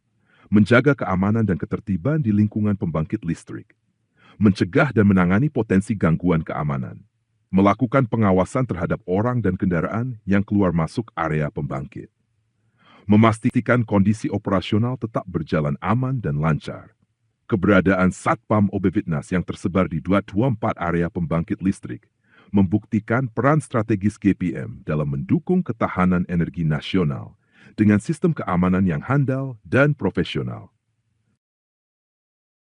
[SPEAKER 1] menjaga keamanan dan ketertiban di lingkungan pembangkit listrik, mencegah dan menangani potensi gangguan keamanan, melakukan pengawasan terhadap orang dan kendaraan yang keluar masuk area pembangkit, memastikan kondisi operasional tetap berjalan aman dan lancar. Keberadaan Satpam OB Fitnas yang tersebar di 24 area pembangkit listrik membuktikan peran strategis GPM dalam mendukung ketahanan energi nasional dengan sistem keamanan yang handal dan profesional.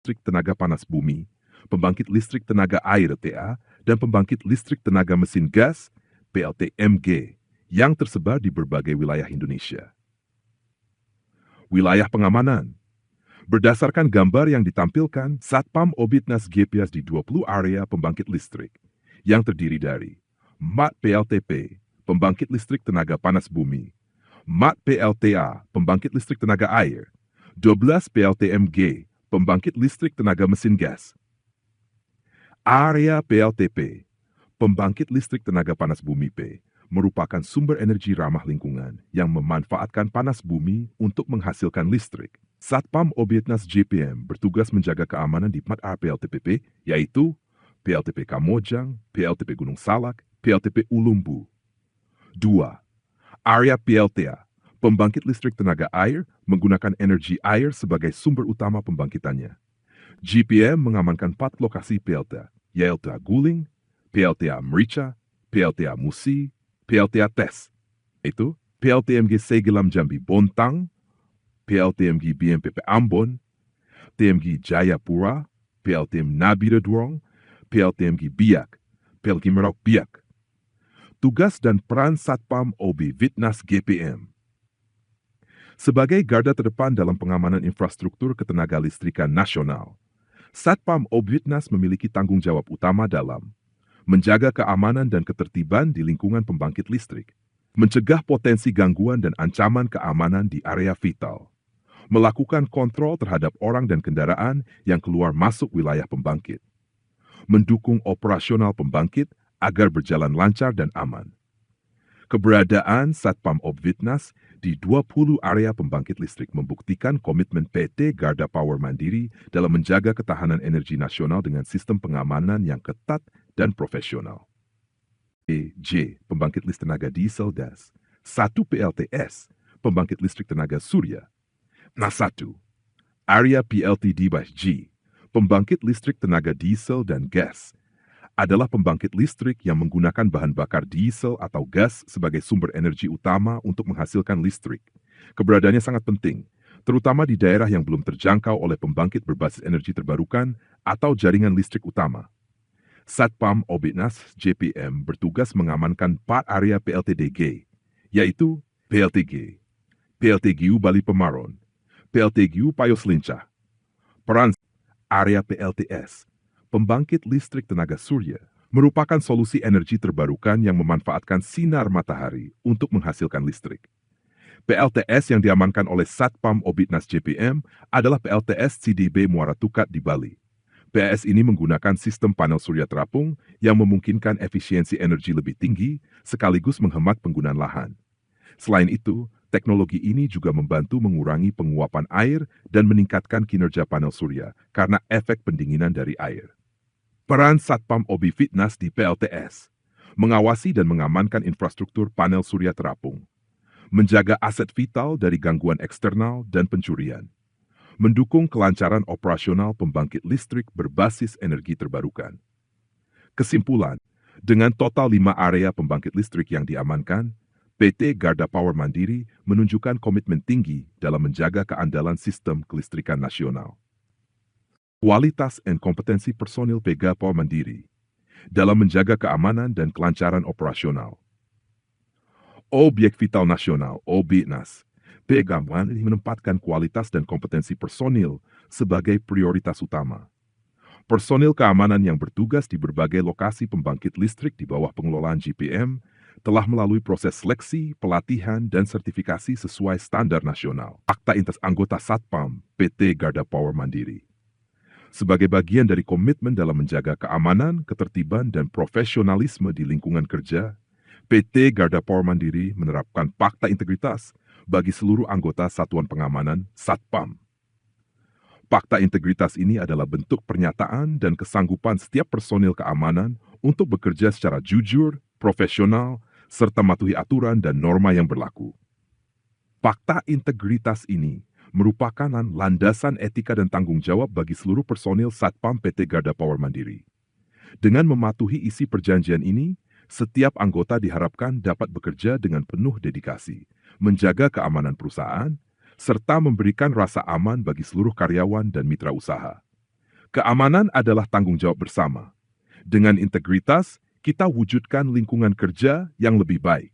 [SPEAKER 1] Listrik tenaga panas bumi, pembangkit listrik tenaga air TA, dan pembangkit listrik tenaga mesin gas PLTMG yang tersebar di berbagai wilayah Indonesia. Wilayah pengamanan. Berdasarkan gambar yang ditampilkan, Satpam Obitnas GPS di 20 area pembangkit listrik yang terdiri dari 4 PLTP, pembangkit listrik tenaga panas bumi, 4 PLTA, pembangkit listrik tenaga air, 12 PLTMG, pembangkit listrik tenaga mesin gas. Area PLTP, pembangkit listrik tenaga panas bumi P, merupakan sumber energi ramah lingkungan yang memanfaatkan panas bumi untuk menghasilkan listrik. Satpam Obitnas GPM bertugas menjaga keamanan di 4 area PLTPP, yaitu PLTP Kamojang, PLTP Gunung Salak, PLTP Ulumbu. 2. Area PLTA, pembangkit listrik tenaga air menggunakan energi air sebagai sumber utama pembangkitannya. GPM mengamankan 4 lokasi PLTA, yaitu Guling, PLTA Merica, PLTA Musi, PLTA Tes, yaitu PLTMG Segelam Jambi Bontang, PLTMG BMPP Ambon, TMG Jayapura, PLTM Nabira Durong, PLTMG Biak, PLTM Merauke Biak. Tugas dan peran Satpam OB Fitnas GPM. Sebagai garda terdepan dalam pengamanan infrastruktur ketenagalistrikan nasional, Satpam OB Fitnas memiliki tanggung jawab utama dalam menjaga keamanan dan ketertiban di lingkungan pembangkit listrik, mencegah potensi gangguan dan ancaman keamanan di area vital, melakukan kontrol terhadap orang dan kendaraan yang keluar masuk wilayah pembangkit, mendukung operasional pembangkit agar berjalan lancar dan aman. Keberadaan Satpam OB Fitnas di 20 area pembangkit listrik membuktikan komitmen PT Garda Power Mandiri dalam menjaga ketahanan energi nasional dengan sistem pengamanan yang ketat dan profesional. J. Pembangkit listrik tenaga diesel gas. 1 PLTS, pembangkit listrik tenaga surya. Nah 1. Area PLTD-G, pembangkit listrik tenaga diesel dan gas, adalah pembangkit listrik yang menggunakan bahan bakar diesel atau gas sebagai sumber energi utama untuk menghasilkan listrik. Keberadaannya sangat penting, terutama di daerah yang belum terjangkau oleh pembangkit berbasis energi terbarukan atau jaringan listrik utama. Satpam Obitnas JPM bertugas mengamankan 4 area PLTDG, yaitu PLTG, PLTGU Bali Pemaron, PLTGU Payos Lincah. Peran area PLTS, pembangkit listrik tenaga surya, merupakan solusi energi terbarukan yang memanfaatkan sinar matahari untuk menghasilkan listrik. PLTS yang diamankan oleh Satpam Obitnas JPM adalah PLTS CDB Muara Tukat di Bali. PLTS ini menggunakan sistem panel surya terapung yang memungkinkan efisiensi energi lebih tinggi sekaligus menghemat penggunaan lahan. Selain itu, teknologi ini juga membantu mengurangi penguapan air dan meningkatkan kinerja panel surya karena efek pendinginan dari air. Peran Satpam Obitnas di PLTS, mengawasi dan mengamankan infrastruktur panel surya terapung, menjaga aset vital dari gangguan eksternal dan pencurian, mendukung kelancaran operasional pembangkit listrik berbasis energi terbarukan. Kesimpulan, dengan total 5 area pembangkit listrik yang diamankan, PT Garda Power Mandiri menunjukkan komitmen tinggi dalam menjaga keandalan sistem kelistrikan nasional. Kualitas dan kompetensi personil PT Power Mandiri dalam menjaga keamanan dan kelancaran operasional. Objek Vital Nasional (OBNAS), PT Garda menempatkan kualitas dan kompetensi personil sebagai prioritas utama. Personil keamanan yang bertugas di berbagai lokasi pembangkit listrik di bawah pengelolaan GPM telah melalui proses seleksi, pelatihan, dan sertifikasi sesuai standar nasional. Akta Intas Anggota Satpam PT Garda Power Mandiri. Sebagai bagian dari komitmen dalam menjaga keamanan, ketertiban, dan profesionalisme di lingkungan kerja, PT Garda Power Mandiri menerapkan fakta integritas bagi seluruh anggota Satuan Pengamanan Satpam. Fakta integritas ini adalah bentuk pernyataan dan kesanggupan setiap personil keamanan untuk bekerja secara jujur, profesional, serta mematuhi aturan dan norma yang berlaku. Fakta integritas ini merupakan landasan etika dan tanggung jawab bagi seluruh personil Satpam PT Garda Power Mandiri. Dengan mematuhi isi perjanjian ini, setiap anggota diharapkan dapat bekerja dengan penuh dedikasi, menjaga keamanan perusahaan, serta memberikan rasa aman bagi seluruh karyawan dan mitra usaha. Keamanan adalah tanggung jawab bersama. Dengan integritas, kita wujudkan lingkungan kerja yang lebih baik.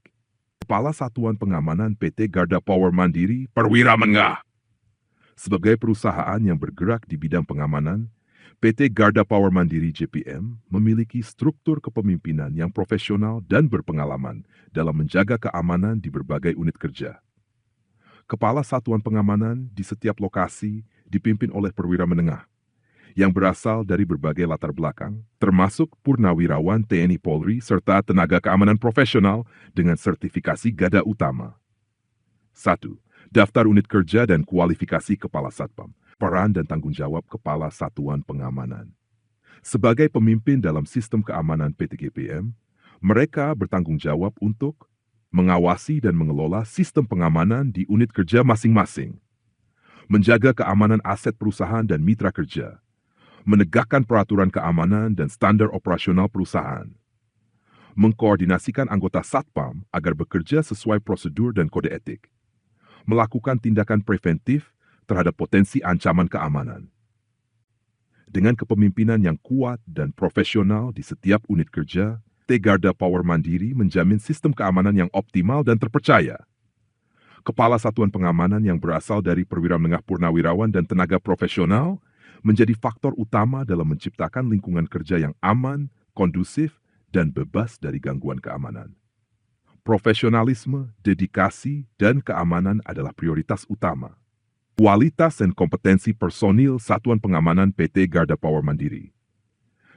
[SPEAKER 1] Kepala Satuan Pengamanan PT Garda Power Mandiri, Perwira Menengah. Sebagai perusahaan yang bergerak di bidang pengamanan, PT Garda Power Mandiri JPM memiliki struktur kepemimpinan yang profesional dan berpengalaman dalam menjaga keamanan di berbagai unit kerja. Kepala Satuan Pengamanan di setiap lokasi dipimpin oleh perwira menengah yang berasal dari berbagai latar belakang, termasuk purnawirawan TNI Polri serta tenaga keamanan profesional dengan sertifikasi Garda Utama. 1. Daftar unit kerja dan kualifikasi Kepala Satpam. Peran dan tanggung jawab Kepala Satuan Pengamanan. Sebagai pemimpin dalam sistem keamanan PT GPM, mereka bertanggung jawab untuk mengawasi dan mengelola sistem pengamanan di unit kerja masing-masing, menjaga keamanan aset perusahaan dan mitra kerja, menegakkan peraturan keamanan dan standar operasional perusahaan, mengkoordinasikan anggota Satpam agar bekerja sesuai prosedur dan kode etik, melakukan tindakan preventif terhadap potensi ancaman keamanan. Dengan kepemimpinan yang kuat dan profesional di setiap unit kerja, PT Garda Power Mandiri menjamin sistem keamanan yang optimal dan terpercaya. Kepala Satuan Pengamanan yang berasal dari perwira menengah purnawirawan dan tenaga profesional menjadi faktor utama dalam menciptakan lingkungan kerja yang aman, kondusif, dan bebas dari gangguan keamanan. Profesionalisme, dedikasi, dan keamanan adalah prioritas utama. Kualitas dan kompetensi personil Satuan Pengamanan PT Garda Power Mandiri.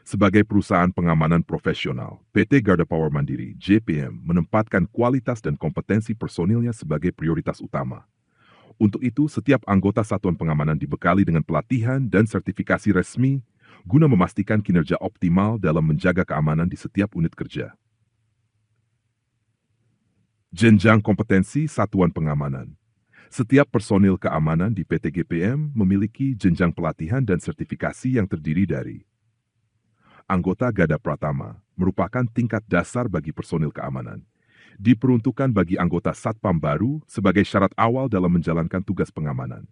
[SPEAKER 1] Sebagai perusahaan pengamanan profesional, PT Garda Power Mandiri JPM menempatkan kualitas dan kompetensi personilnya sebagai prioritas utama. Untuk itu, setiap anggota Satuan Pengamanan dibekali dengan pelatihan dan sertifikasi resmi guna memastikan kinerja optimal dalam menjaga keamanan di setiap unit kerja. Jenjang kompetensi Satuan Pengamanan. Setiap personil keamanan di PT GPM memiliki jenjang pelatihan dan sertifikasi yang terdiri dari anggota Garda Pratama, merupakan tingkat dasar bagi personil keamanan. Diperuntukkan bagi anggota Satpam baru sebagai syarat awal dalam menjalankan tugas pengamanan.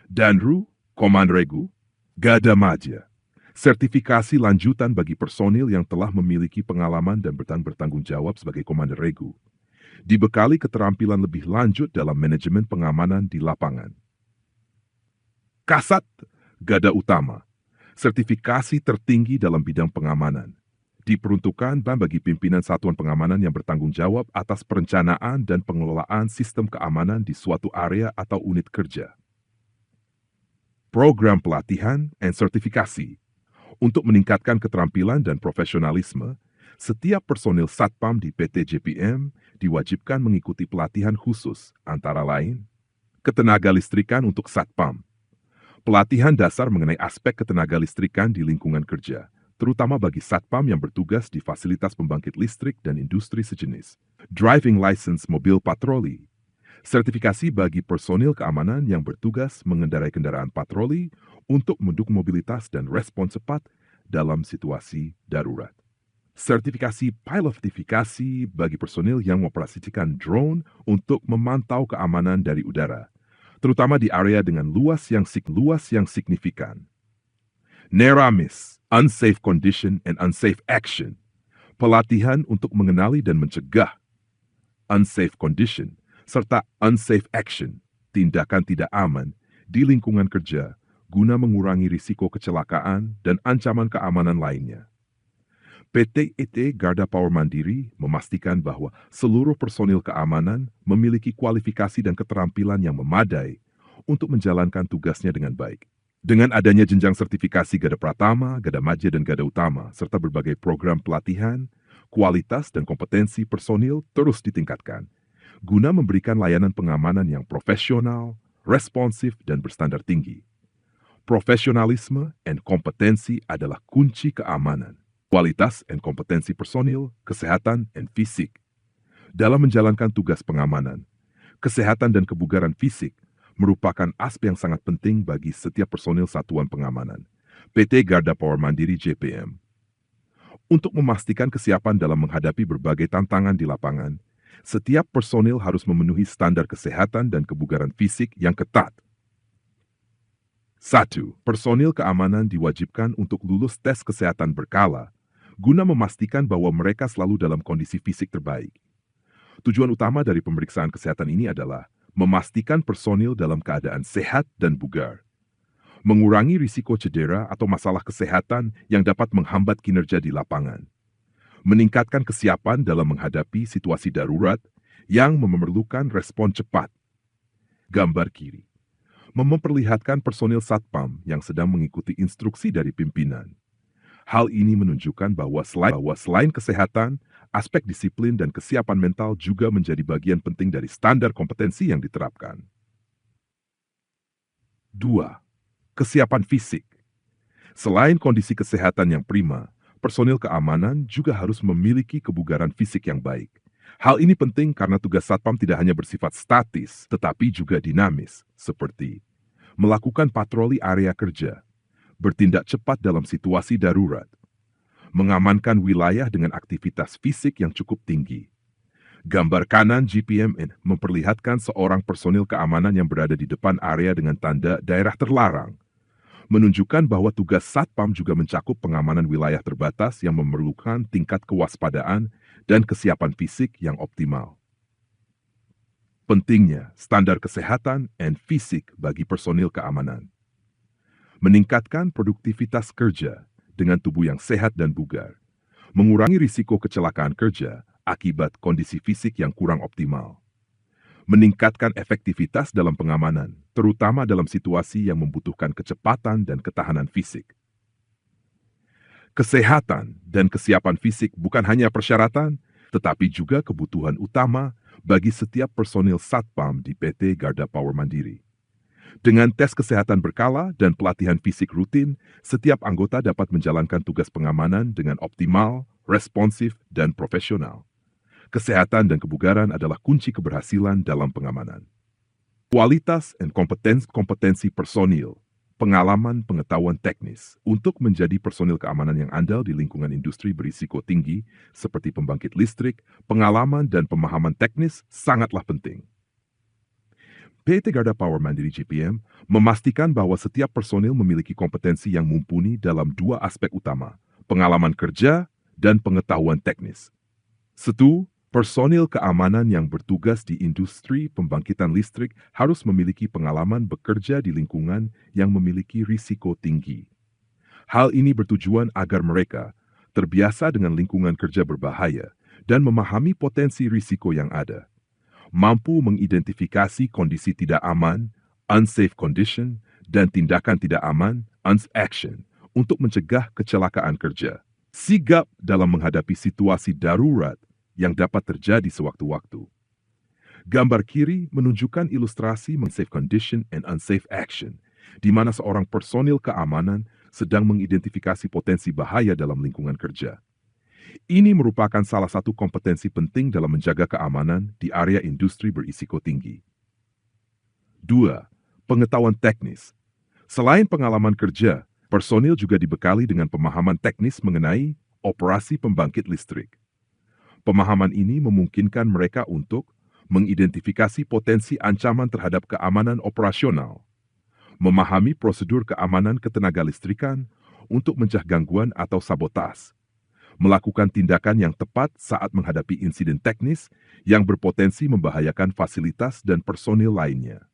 [SPEAKER 1] Danru, Komand Regu, Garda Madya. Sertifikasi lanjutan bagi personil yang telah memiliki pengalaman dan bertanggung jawab sebagai komander regu, dibekali keterampilan lebih lanjut dalam manajemen pengamanan di lapangan. Kasat, Garda Utama, sertifikasi tertinggi dalam bidang pengamanan, diperuntukkan bagi pimpinan satuan pengamanan yang bertanggung jawab atas perencanaan dan pengelolaan sistem keamanan di suatu area atau unit kerja. Program pelatihan dan sertifikasi. Untuk meningkatkan keterampilan dan profesionalisme, setiap personil Satpam di PT JPM diwajibkan mengikuti pelatihan khusus, antara lain, ketenagalistrikan untuk Satpam, pelatihan dasar mengenai aspek ketenagalistrikan di lingkungan kerja, terutama bagi Satpam yang bertugas di fasilitas pembangkit listrik dan industri sejenis, driving license mobil patroli, sertifikasi bagi personil keamanan yang bertugas mengendarai kendaraan patroli untuk mendukung mobilitas dan respon cepat dalam situasi darurat. Sertifikasi pilotifikasi bagi personil yang mengoperasikan drone untuk memantau keamanan dari udara, terutama di area dengan luas yang signifikan. NERAMIS, Unsafe Condition and Unsafe Action, pelatihan untuk mengenali dan mencegah unsafe condition serta unsafe action, tindakan tidak aman di lingkungan kerja guna mengurangi risiko kecelakaan dan ancaman keamanan lainnya. PT ET Garda Power Mandiri memastikan bahwa seluruh personil keamanan memiliki kualifikasi dan keterampilan yang memadai untuk menjalankan tugasnya dengan baik. Dengan adanya jenjang sertifikasi Garda Pratama, Garda Madya, dan Garda Utama, serta berbagai program pelatihan, kualitas dan kompetensi personil terus ditingkatkan, guna memberikan layanan pengamanan yang profesional, responsif, dan berstandar tinggi. Profesionalisme dan kompetensi adalah kunci keamanan. Kualitas dan kompetensi personil, kesehatan, dan fisik. Dalam menjalankan tugas pengamanan, kesehatan dan kebugaran fisik merupakan aspek yang sangat penting bagi setiap personil satuan pengamanan. PT Garda Power Mandiri JPM. Untuk memastikan kesiapan dalam menghadapi berbagai tantangan di lapangan, setiap personil harus memenuhi standar kesehatan dan kebugaran fisik yang ketat. 1. Personil keamanan diwajibkan untuk lulus tes kesehatan berkala guna memastikan bahwa mereka selalu dalam kondisi fisik terbaik. Tujuan utama dari pemeriksaan kesehatan ini adalah memastikan personil dalam keadaan sehat dan bugar, mengurangi risiko cedera atau masalah kesehatan yang dapat menghambat kinerja di lapangan, meningkatkan kesiapan dalam menghadapi situasi darurat yang memerlukan respon cepat. Gambar kiri memperlihatkan personil Satpam yang sedang mengikuti instruksi dari pimpinan. Hal ini menunjukkan bahwa selain kesehatan, aspek disiplin dan kesiapan mental juga menjadi bagian penting dari standar kompetensi yang diterapkan. 2. Kesiapan fisik. Selain kondisi kesehatan yang prima, personil keamanan juga harus memiliki kebugaran fisik yang baik. Hal ini penting karena tugas Satpam tidak hanya bersifat statis, tetapi juga dinamis, seperti melakukan patroli area kerja, bertindak cepat dalam situasi darurat, mengamankan wilayah dengan aktivitas fisik yang cukup tinggi. Gambar kanan GPMN memperlihatkan seorang personil keamanan yang berada di depan area dengan tanda daerah terlarang, menunjukkan bahwa tugas Satpam juga mencakup pengamanan wilayah terbatas yang memerlukan tingkat kewaspadaan dan kesiapan fisik yang optimal. Pentingnya standar kesehatan dan fisik bagi personil keamanan. Meningkatkan produktivitas kerja dengan tubuh yang sehat dan bugar, mengurangi risiko kecelakaan kerja akibat kondisi fisik yang kurang optimal, meningkatkan efektivitas dalam pengamanan, terutama dalam situasi yang membutuhkan kecepatan dan ketahanan fisik. Kesehatan dan kesiapan fisik bukan hanya persyaratan, tetapi juga kebutuhan utama bagi setiap personil Satpam di PT Garda Power Mandiri. Dengan tes kesehatan berkala dan pelatihan fisik rutin, setiap anggota dapat menjalankan tugas pengamanan dengan optimal, responsif, dan profesional. Kesehatan dan kebugaran adalah kunci keberhasilan dalam pengamanan. Kualitas dan kompetensi personil, pengalaman pengetahuan teknis untuk menjadi personil keamanan yang andal di lingkungan industri berisiko tinggi seperti pembangkit listrik, pengalaman dan pemahaman teknis sangatlah penting. PT Garda Power Mandiri JPM memastikan bahwa setiap personil memiliki kompetensi yang mumpuni dalam dua aspek utama, pengalaman kerja dan pengetahuan teknis. Personil keamanan yang bertugas di industri pembangkitan listrik harus memiliki pengalaman bekerja di lingkungan yang memiliki risiko tinggi. Hal ini bertujuan agar mereka terbiasa dengan lingkungan kerja berbahaya dan memahami potensi risiko yang ada, mampu mengidentifikasi kondisi tidak aman, unsafe condition, dan tindakan tidak aman, unsafe action, untuk mencegah kecelakaan kerja. Sigap dalam menghadapi situasi darurat yang dapat terjadi sewaktu-waktu. Gambar kiri menunjukkan ilustrasi unsafe condition and unsafe action, di mana seorang personil keamanan sedang mengidentifikasi potensi bahaya dalam lingkungan kerja. Ini merupakan salah satu kompetensi penting dalam menjaga keamanan di area industri berisiko tinggi. 2. Pengetahuan teknis. Selain pengalaman kerja, personil juga dibekali dengan pemahaman teknis mengenai operasi pembangkit listrik. Pemahaman ini memungkinkan mereka untuk mengidentifikasi potensi ancaman terhadap keamanan operasional, memahami prosedur keamanan ketenagalistrikan untuk mencegah gangguan atau sabotas, melakukan tindakan yang tepat saat menghadapi insiden teknis yang berpotensi membahayakan fasilitas dan personil lainnya.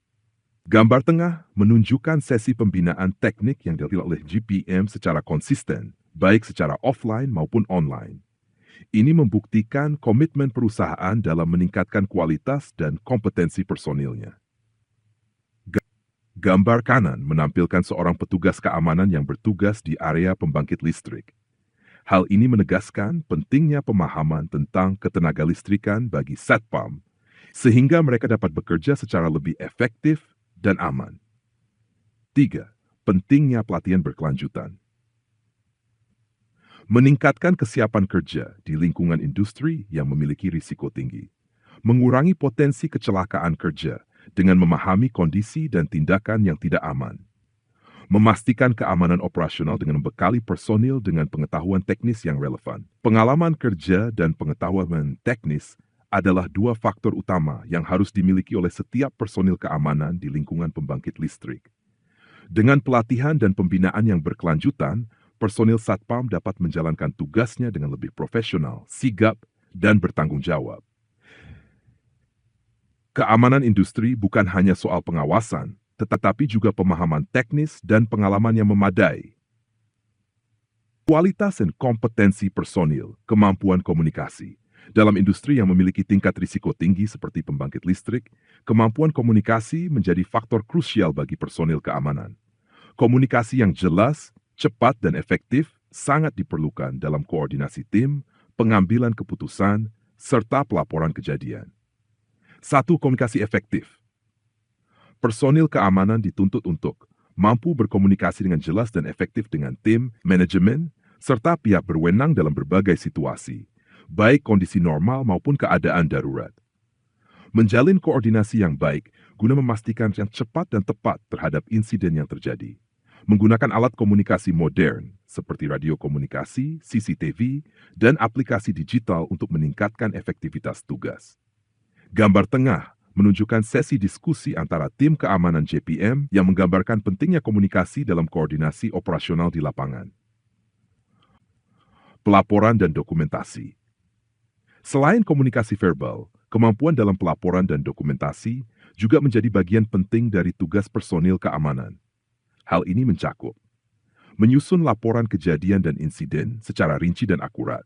[SPEAKER 1] Gambar tengah menunjukkan sesi pembinaan teknik yang dilakukan oleh JPM secara konsisten, baik secara offline maupun online. Ini membuktikan komitmen perusahaan dalam meningkatkan kualitas dan kompetensi personilnya. Gambar kanan menampilkan seorang petugas keamanan yang bertugas di area pembangkit listrik. Hal ini menegaskan pentingnya pemahaman tentang ketenagalistrikan bagi Satpam, sehingga mereka dapat bekerja secara lebih efektif dan aman. 3. Pentingnya pelatihan berkelanjutan. Meningkatkan kesiapan kerja di lingkungan industri yang memiliki risiko tinggi, mengurangi potensi kecelakaan kerja dengan memahami kondisi dan tindakan yang tidak aman, memastikan keamanan operasional dengan membekali personil dengan pengetahuan teknis yang relevan. Pengalaman kerja dan pengetahuan teknis adalah dua faktor utama yang harus dimiliki oleh setiap personil keamanan di lingkungan pembangkit listrik. Dengan pelatihan dan pembinaan yang berkelanjutan, personil Satpam dapat menjalankan tugasnya dengan lebih profesional, sigap, dan bertanggung jawab. Keamanan industri bukan hanya soal pengawasan, tetapi juga pemahaman teknis dan pengalaman yang memadai. Kualitas dan kompetensi personil, kemampuan komunikasi. Dalam industri yang memiliki tingkat risiko tinggi seperti pembangkit listrik, kemampuan komunikasi menjadi faktor krusial bagi personil keamanan. Komunikasi yang jelas, cepat dan efektif sangat diperlukan dalam koordinasi tim, pengambilan keputusan, serta pelaporan kejadian. 1. Komunikasi efektif. Personil keamanan dituntut untuk mampu berkomunikasi dengan jelas dan efektif dengan tim, manajemen, serta pihak berwenang dalam berbagai situasi, baik kondisi normal maupun keadaan darurat. Menjalin koordinasi yang baik guna memastikan yang cepat dan tepat terhadap insiden yang terjadi. Menggunakan alat komunikasi modern seperti radio komunikasi, CCTV, dan aplikasi digital untuk meningkatkan efektivitas tugas. Gambar tengah menunjukkan sesi diskusi antara tim keamanan JPM yang menggambarkan pentingnya komunikasi dalam koordinasi operasional di lapangan. Pelaporan dan dokumentasi. Selain komunikasi verbal, kemampuan dalam pelaporan dan dokumentasi juga menjadi bagian penting dari tugas personil keamanan. Hal ini mencakup menyusun laporan kejadian dan insiden secara rinci dan akurat,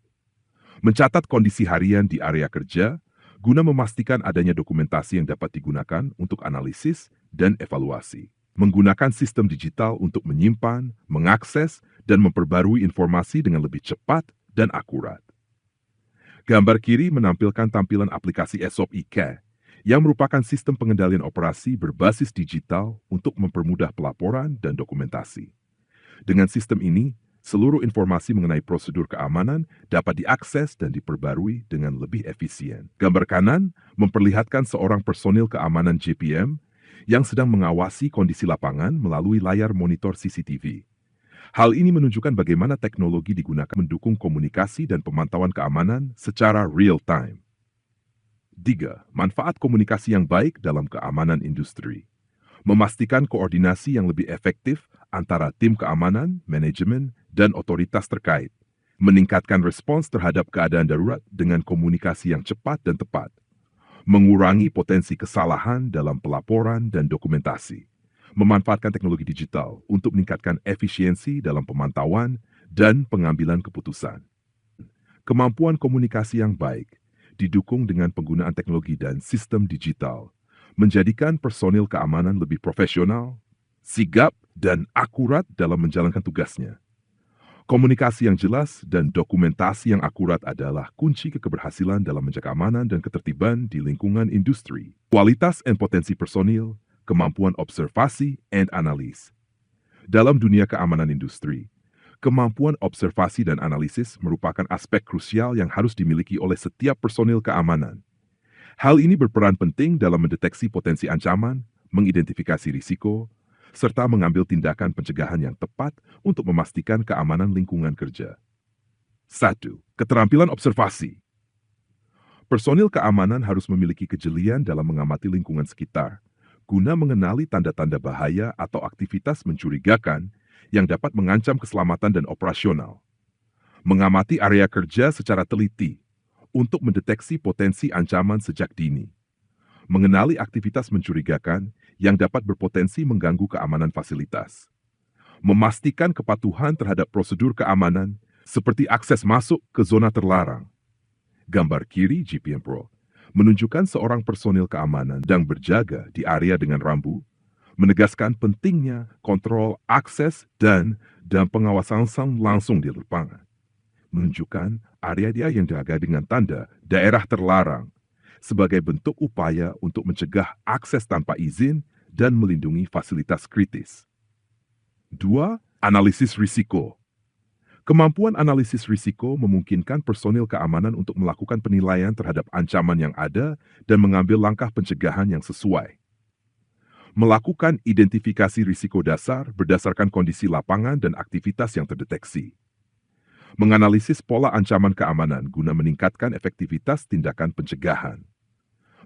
[SPEAKER 1] mencatat kondisi harian di area kerja guna memastikan adanya dokumentasi yang dapat digunakan untuk analisis dan evaluasi, menggunakan sistem digital untuk menyimpan, mengakses, dan memperbarui informasi dengan lebih cepat dan akurat. Gambar kiri menampilkan tampilan aplikasi ESOP IK yang merupakan sistem pengendalian operasi berbasis digital untuk mempermudah pelaporan dan dokumentasi. Dengan sistem ini, seluruh informasi mengenai prosedur keamanan dapat diakses dan diperbarui dengan lebih efisien. Gambar kanan memperlihatkan seorang personil keamanan JPM yang sedang mengawasi kondisi lapangan melalui layar monitor CCTV. Hal ini menunjukkan bagaimana teknologi digunakan mendukung komunikasi dan pemantauan keamanan secara real time. 3. Manfaat komunikasi yang baik dalam keamanan industri. Memastikan koordinasi yang lebih efektif antara tim keamanan, manajemen, dan otoritas terkait. Meningkatkan respons terhadap keadaan darurat dengan komunikasi yang cepat dan tepat. Mengurangi potensi kesalahan dalam pelaporan dan dokumentasi. Memanfaatkan teknologi digital untuk meningkatkan efisiensi dalam pemantauan dan pengambilan keputusan. Kemampuan komunikasi yang baik didukung dengan penggunaan teknologi dan sistem digital, menjadikan personil keamanan lebih profesional, sigap, dan akurat dalam menjalankan tugasnya. Komunikasi yang jelas dan dokumentasi yang akurat adalah kunci keberhasilan dalam menjaga keamanan dan ketertiban di lingkungan industri. Kualitas dan potensi personil, kemampuan observasi dan analis. Dalam dunia keamanan industri, kemampuan observasi dan analisis merupakan aspek krusial yang harus dimiliki oleh setiap personil keamanan. Hal ini berperan penting dalam mendeteksi potensi ancaman, mengidentifikasi risiko, serta mengambil tindakan pencegahan yang tepat untuk memastikan keamanan lingkungan kerja. 1. Keterampilan observasi. Personil keamanan harus memiliki kejelian dalam mengamati lingkungan sekitar, guna mengenali tanda-tanda bahaya atau aktivitas mencurigakan yang dapat mengancam keselamatan dan operasional. Mengamati area kerja secara teliti untuk mendeteksi potensi ancaman sejak dini. Mengenali aktivitas mencurigakan yang dapat berpotensi mengganggu keamanan fasilitas. Memastikan kepatuhan terhadap prosedur keamanan seperti akses masuk ke zona terlarang. Gambar kiri GPM Pro menunjukkan seorang personil keamanan yang berjaga di area dengan rambu, menegaskan pentingnya kontrol akses dan pengawasan langsung di lapangan. Menunjukkan area dia yang dijaga dengan tanda daerah terlarang sebagai bentuk upaya untuk mencegah akses tanpa izin dan melindungi fasilitas kritis. 2. Analisis risiko. Kemampuan analisis risiko memungkinkan personil keamanan untuk melakukan penilaian terhadap ancaman yang ada dan mengambil langkah pencegahan yang sesuai. Melakukan identifikasi risiko dasar berdasarkan kondisi lapangan dan aktivitas yang terdeteksi. Menganalisis pola ancaman keamanan guna meningkatkan efektivitas tindakan pencegahan.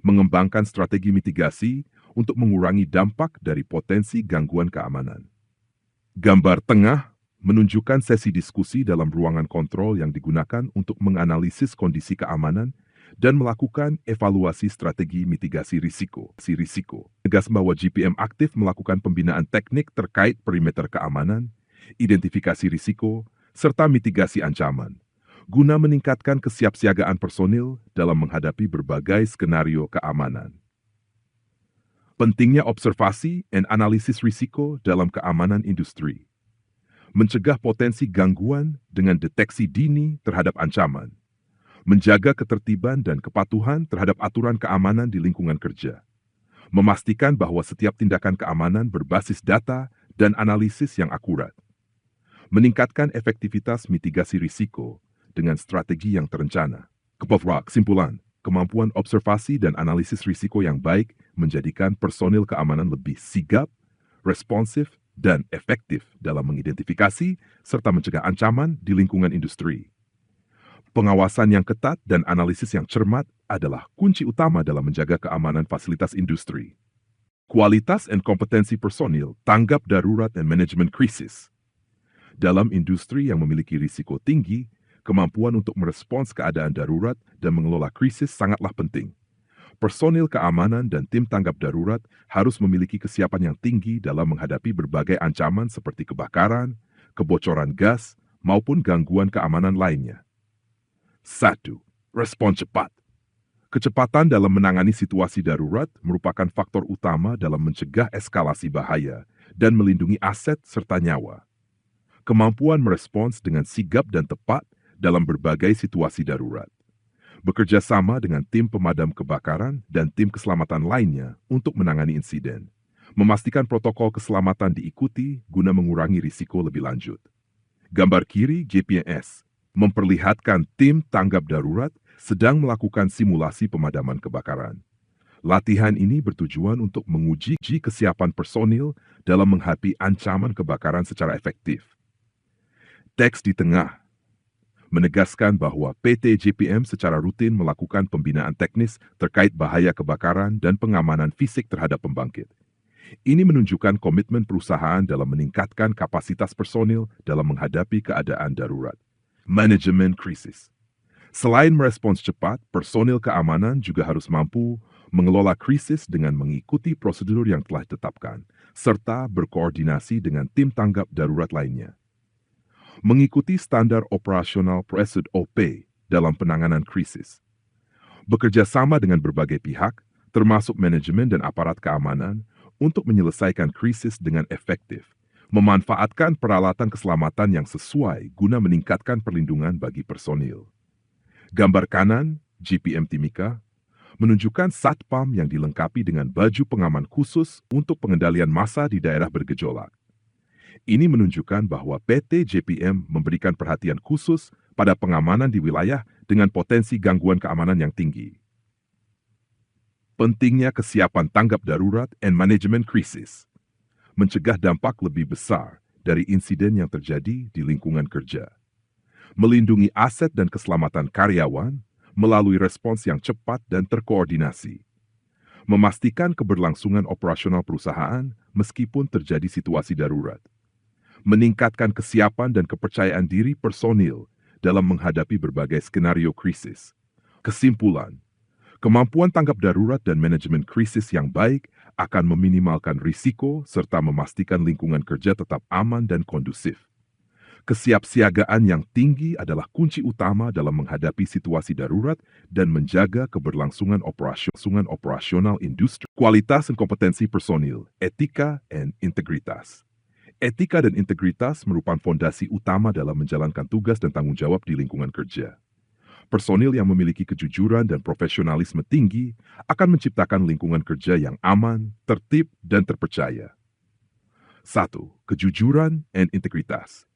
[SPEAKER 1] Mengembangkan strategi mitigasi untuk mengurangi dampak dari potensi gangguan keamanan. Gambar tengah menunjukkan sesi diskusi dalam ruangan kontrol yang digunakan untuk menganalisis kondisi keamanan dan melakukan evaluasi strategi mitigasi risiko. Tegas bahwa GPM aktif melakukan pembinaan teknik terkait perimeter keamanan, identifikasi risiko, serta mitigasi ancaman, guna meningkatkan kesiapsiagaan personil dalam menghadapi berbagai skenario keamanan. Pentingnya observasi dan analisis risiko dalam keamanan industri. Mencegah potensi gangguan dengan deteksi dini terhadap ancaman. Menjaga ketertiban dan kepatuhan terhadap aturan keamanan di lingkungan kerja. Memastikan bahwa setiap tindakan keamanan berbasis data dan analisis yang akurat. Meningkatkan efektivitas mitigasi risiko dengan strategi yang terencana. Kesimpulan, kemampuan observasi dan analisis risiko yang baik menjadikan personil keamanan lebih sigap, responsif, dan efektif dalam mengidentifikasi serta mencegah ancaman di lingkungan industri. Pengawasan yang ketat dan analisis yang cermat adalah kunci utama dalam menjaga keamanan fasilitas industri. Kualitas dan kompetensi personil tanggap darurat dan manajemen krisis. Dalam industri yang memiliki risiko tinggi, kemampuan untuk merespons keadaan darurat dan mengelola krisis sangatlah penting. Personil keamanan dan tim tanggap darurat harus memiliki kesiapan yang tinggi dalam menghadapi berbagai ancaman seperti kebakaran, kebocoran gas, maupun gangguan keamanan lainnya. 1. Respon cepat. Kecepatan dalam menangani situasi darurat merupakan faktor utama dalam mencegah eskalasi bahaya dan melindungi aset serta nyawa. Kemampuan merespons dengan sigap dan tepat dalam berbagai situasi darurat. Bekerja sama dengan tim pemadam kebakaran dan tim keselamatan lainnya untuk menangani insiden. Memastikan protokol keselamatan diikuti guna mengurangi risiko lebih lanjut. Gambar kiri GPS memperlihatkan tim tanggap darurat sedang melakukan simulasi pemadaman kebakaran. Latihan ini bertujuan untuk menguji kesiapan personil dalam menghadapi ancaman kebakaran secara efektif. Teks di tengah menegaskan bahwa PT JPM secara rutin melakukan pembinaan teknis terkait bahaya kebakaran dan pengamanan fisik terhadap pembangkit. Ini menunjukkan komitmen perusahaan dalam meningkatkan kapasitas personil dalam menghadapi keadaan darurat. Manajemen krisis. Selain merespons cepat, personil keamanan juga harus mampu mengelola krisis dengan mengikuti prosedur yang telah ditetapkan, serta berkoordinasi dengan tim tanggap darurat lainnya. Mengikuti standar operasional SOP dalam penanganan krisis. Bekerja sama dengan berbagai pihak, termasuk manajemen dan aparat keamanan, untuk menyelesaikan krisis dengan efektif, memanfaatkan peralatan keselamatan yang sesuai guna meningkatkan perlindungan bagi personil. Gambar kanan, JPM Timika, menunjukkan satpam yang dilengkapi dengan baju pengaman khusus untuk pengendalian massa di daerah bergejolak. Ini menunjukkan bahwa PT JPM memberikan perhatian khusus pada pengamanan di wilayah dengan potensi gangguan keamanan yang tinggi. Pentingnya kesiapan tanggap darurat dan manajemen krisis, mencegah dampak lebih besar dari insiden yang terjadi di lingkungan kerja. Melindungi aset dan keselamatan karyawan melalui respons yang cepat dan terkoordinasi. Memastikan keberlangsungan operasional perusahaan meskipun terjadi situasi darurat. Meningkatkan kesiapan dan kepercayaan diri personil dalam menghadapi berbagai skenario krisis. Kesimpulan, kemampuan tanggap darurat dan manajemen krisis yang baik akan meminimalkan risiko serta memastikan lingkungan kerja tetap aman dan kondusif. Kesiapsiagaan yang tinggi adalah kunci utama dalam menghadapi situasi darurat dan menjaga keberlangsungan operasional industri. Kualitas dan kompetensi personil, etika dan integritas. Etika dan integritas merupakan fondasi utama dalam menjalankan tugas dan tanggung jawab di lingkungan kerja. Personil yang memiliki kejujuran dan profesionalisme tinggi akan menciptakan lingkungan kerja yang aman, tertib, dan terpercaya. 1. Kejujuran dan integritas.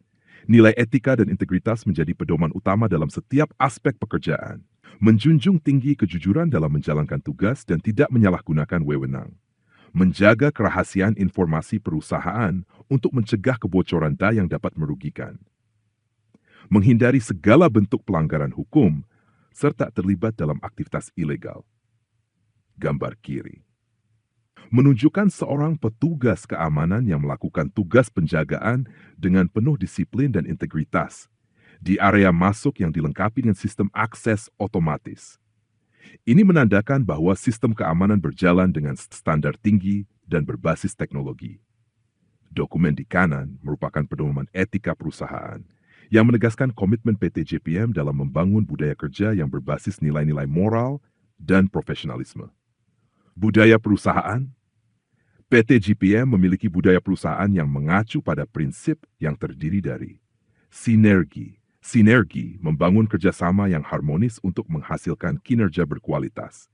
[SPEAKER 1] Nilai etika dan integritas menjadi pedoman utama dalam setiap aspek pekerjaan. Menjunjung tinggi kejujuran dalam menjalankan tugas dan tidak menyalahgunakan wewenang. Menjaga kerahasiaan informasi perusahaan untuk mencegah kebocoran data yang dapat merugikan. Menghindari segala bentuk pelanggaran hukum, serta terlibat dalam aktivitas ilegal. Gambar kiri menunjukkan seorang petugas keamanan yang melakukan tugas penjagaan dengan penuh disiplin dan integritas di area masuk yang dilengkapi dengan sistem akses otomatis. Ini menandakan bahwa sistem keamanan berjalan dengan standar tinggi dan berbasis teknologi. Dokumen di kanan merupakan pedoman etika perusahaan yang menegaskan komitmen PT JPM dalam membangun budaya kerja yang berbasis nilai-nilai moral dan profesionalisme. Budaya perusahaan. PT JPM memiliki budaya perusahaan yang mengacu pada prinsip yang terdiri dari sinergi. Sinergi membangun kerjasama yang harmonis untuk menghasilkan kinerja berkualitas.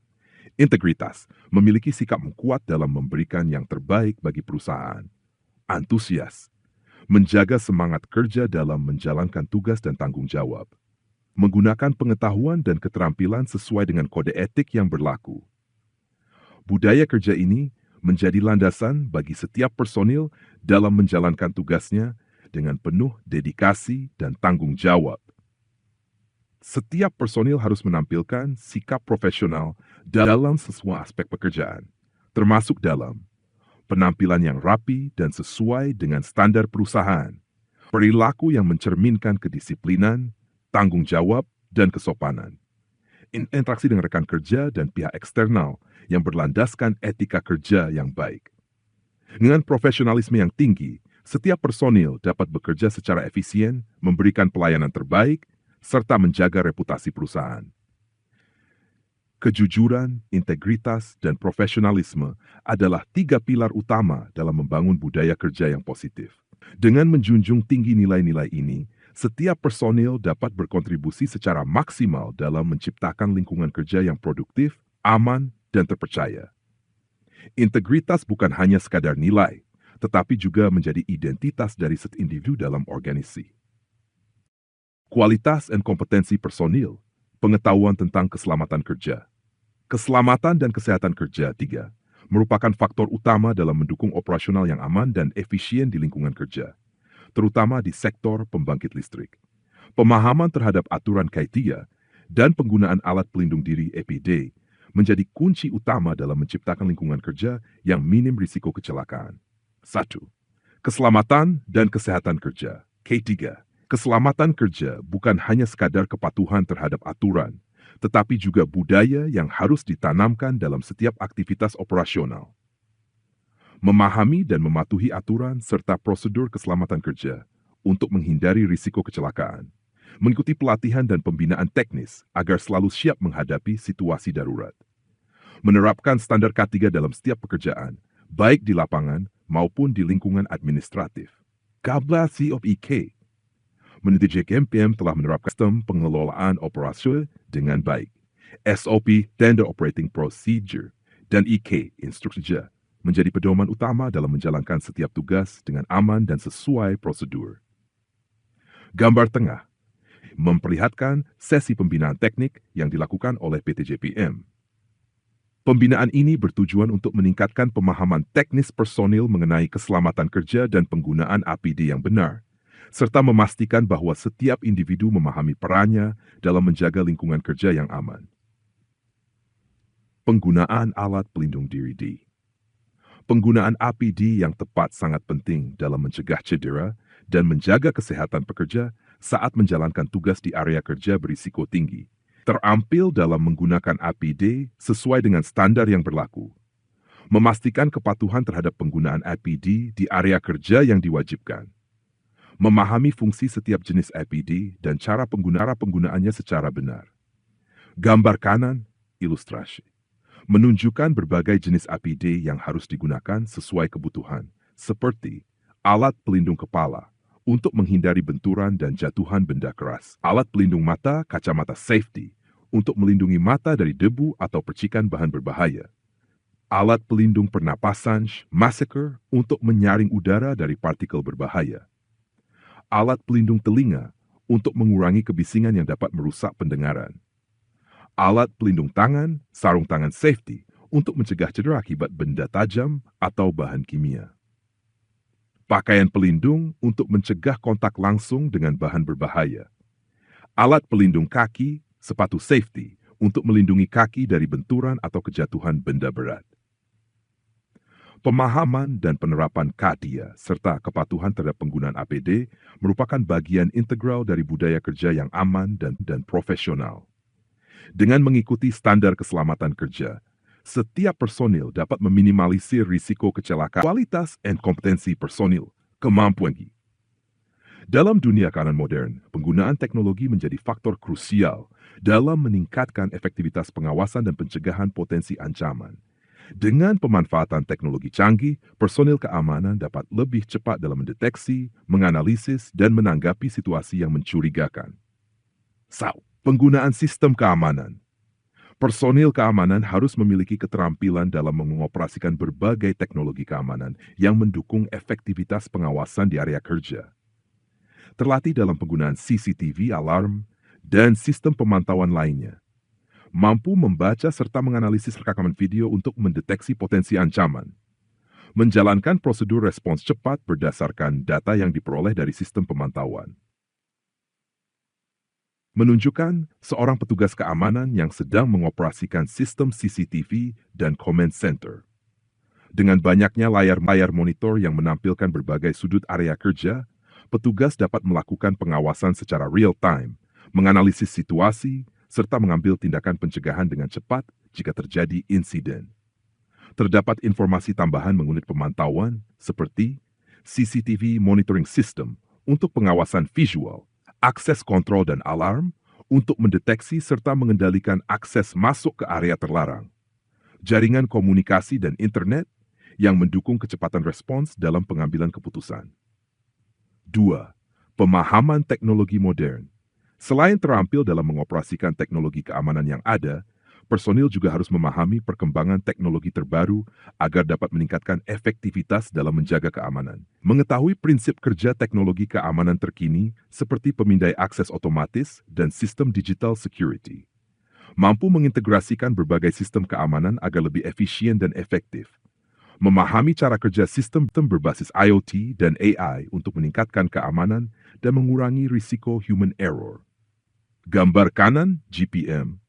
[SPEAKER 1] Integritas memiliki sikap kuat dalam memberikan yang terbaik bagi perusahaan. Antusias menjaga semangat kerja dalam menjalankan tugas dan tanggung jawab. Menggunakan pengetahuan dan keterampilan sesuai dengan kode etik yang berlaku. Budaya kerja ini menjadi landasan bagi setiap personil dalam menjalankan tugasnya dengan penuh dedikasi dan tanggung jawab. Setiap personil harus menampilkan sikap profesional dalam semua aspek pekerjaan, termasuk dalam penampilan yang rapi dan sesuai dengan standar perusahaan, perilaku yang mencerminkan kedisiplinan, tanggung jawab, dan kesopanan, interaksi dengan rekan kerja dan pihak eksternal yang berlandaskan etika kerja yang baik. Dengan profesionalisme yang tinggi, setiap personil dapat bekerja secara efisien, memberikan pelayanan terbaik, serta menjaga reputasi perusahaan. Kejujuran, integritas, dan profesionalisme adalah 3 pilar utama dalam membangun budaya kerja yang positif. Dengan menjunjung tinggi nilai-nilai ini, setiap personil dapat berkontribusi secara maksimal dalam menciptakan lingkungan kerja yang produktif, aman, dan terpercaya. Integritas bukan hanya sekadar nilai, tetapi juga menjadi identitas dari setiap individu dalam organisasi. Kualitas dan kompetensi personil, pengetahuan tentang keselamatan kerja. Keselamatan dan kesehatan kerja 3 merupakan faktor utama dalam mendukung operasional yang aman dan efisien di lingkungan kerja, terutama di sektor pembangkit listrik. Pemahaman terhadap aturan K3 dan penggunaan alat pelindung diri APD menjadi kunci utama dalam menciptakan lingkungan kerja yang minim risiko kecelakaan. 1. Keselamatan dan kesehatan kerja. K3. Keselamatan kerja bukan hanya sekadar kepatuhan terhadap aturan, tetapi juga budaya yang harus ditanamkan dalam setiap aktivitas operasional. Memahami dan mematuhi aturan serta prosedur keselamatan kerja untuk menghindari risiko kecelakaan. Mengikuti pelatihan dan pembinaan teknis agar selalu siap menghadapi situasi darurat. Menerapkan standar K3 dalam setiap pekerjaan, baik di lapangan maupun di lingkungan administratif. K11 of EK. Meniti JKMPM telah menerapkan sistem pengelolaan operasi dengan baik. SOP, Standard Operating Procedure, dan EK, instruksi kerja, menjadi pedoman utama dalam menjalankan setiap tugas dengan aman dan sesuai prosedur. Gambar tengah memperlihatkan sesi pembinaan teknik yang dilakukan oleh PT JPM. Pembinaan ini bertujuan untuk meningkatkan pemahaman teknis personil mengenai keselamatan kerja dan penggunaan APD yang benar, serta memastikan bahwa setiap individu memahami perannya dalam menjaga lingkungan kerja yang aman. Penggunaan alat pelindung diri D. Penggunaan APD yang tepat sangat penting dalam mencegah cedera dan menjaga kesehatan pekerja saat menjalankan tugas di area kerja berisiko tinggi, terampil dalam menggunakan APD sesuai dengan standar yang berlaku. Memastikan kepatuhan terhadap penggunaan APD di area kerja yang diwajibkan. Memahami fungsi setiap jenis APD dan cara penggunaannya secara benar. Gambar kanan, ilustrasi. Menunjukkan berbagai jenis APD yang harus digunakan sesuai kebutuhan, seperti alat pelindung kepala, untuk menghindari benturan dan jatuhan benda keras. Alat pelindung mata, kacamata safety, untuk melindungi mata dari debu atau percikan bahan berbahaya. Alat pelindung pernapasan, masker, untuk menyaring udara dari partikel berbahaya. Alat pelindung telinga, untuk mengurangi kebisingan yang dapat merusak pendengaran. Alat pelindung tangan, sarung tangan safety, untuk mencegah cedera akibat benda tajam atau bahan kimia. Pakaian pelindung untuk mencegah kontak langsung dengan bahan berbahaya. Alat pelindung kaki, sepatu safety, untuk melindungi kaki dari benturan atau kejatuhan benda berat. Pemahaman dan penerapan K3 serta kepatuhan terhadap penggunaan APD merupakan bagian integral dari budaya kerja yang aman dan profesional. Dengan mengikuti standar keselamatan kerja, setiap personil dapat meminimalisir risiko kecelakaan, kualitas dan kompetensi personil, kemampuan. Dalam dunia kanan modern, penggunaan teknologi menjadi faktor krusial dalam meningkatkan efektivitas pengawasan dan pencegahan potensi ancaman. Dengan pemanfaatan teknologi canggih, personil keamanan dapat lebih cepat dalam mendeteksi, menganalisis, dan menanggapi situasi yang mencurigakan. Penggunaan sistem keamanan. Personil keamanan harus memiliki keterampilan dalam mengoperasikan berbagai teknologi keamanan yang mendukung efektivitas pengawasan di area kerja. Terlatih dalam penggunaan CCTV, alarm, dan sistem pemantauan lainnya. Mampu membaca serta menganalisis rekaman video untuk mendeteksi potensi ancaman. Menjalankan prosedur respons cepat berdasarkan data yang diperoleh dari sistem pemantauan. Menunjukkan seorang petugas keamanan yang sedang mengoperasikan sistem CCTV dan command center. Dengan banyaknya layar monitor yang menampilkan berbagai sudut area kerja, petugas dapat melakukan pengawasan secara real-time, menganalisis situasi, serta mengambil tindakan pencegahan dengan cepat jika terjadi insiden. Terdapat informasi tambahan mengenai pemantauan seperti CCTV monitoring system untuk pengawasan visual, akses kontrol dan alarm untuk mendeteksi serta mengendalikan akses masuk ke area terlarang. Jaringan komunikasi dan internet yang mendukung kecepatan respons dalam pengambilan keputusan. 2. Pemahaman teknologi modern. Selain terampil dalam mengoperasikan teknologi keamanan yang ada, personil juga harus memahami perkembangan teknologi terbaru agar dapat meningkatkan efektivitas dalam menjaga keamanan. Mengetahui prinsip kerja teknologi keamanan terkini seperti pemindai akses otomatis dan sistem digital security. Mampu mengintegrasikan berbagai sistem keamanan agar lebih efisien dan efektif. Memahami cara kerja sistem berbasis IoT dan AI untuk meningkatkan keamanan dan mengurangi risiko human error. Gambar kanan GPM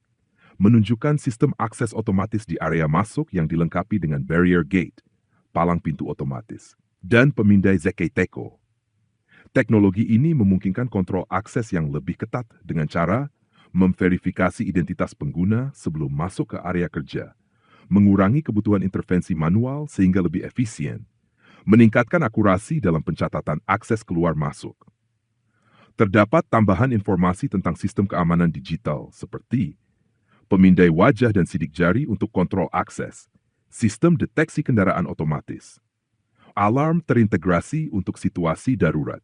[SPEAKER 1] menunjukkan sistem akses otomatis di area masuk yang dilengkapi dengan barrier gate, palang pintu otomatis, dan pemindai Zekeiteko. Teknologi ini memungkinkan kontrol akses yang lebih ketat dengan cara memverifikasi identitas pengguna sebelum masuk ke area kerja, mengurangi kebutuhan intervensi manual sehingga lebih efisien, meningkatkan akurasi dalam pencatatan akses keluar masuk. Terdapat tambahan informasi tentang sistem keamanan digital seperti pemindai wajah dan sidik jari untuk kontrol akses, sistem deteksi kendaraan otomatis, alarm terintegrasi untuk situasi darurat.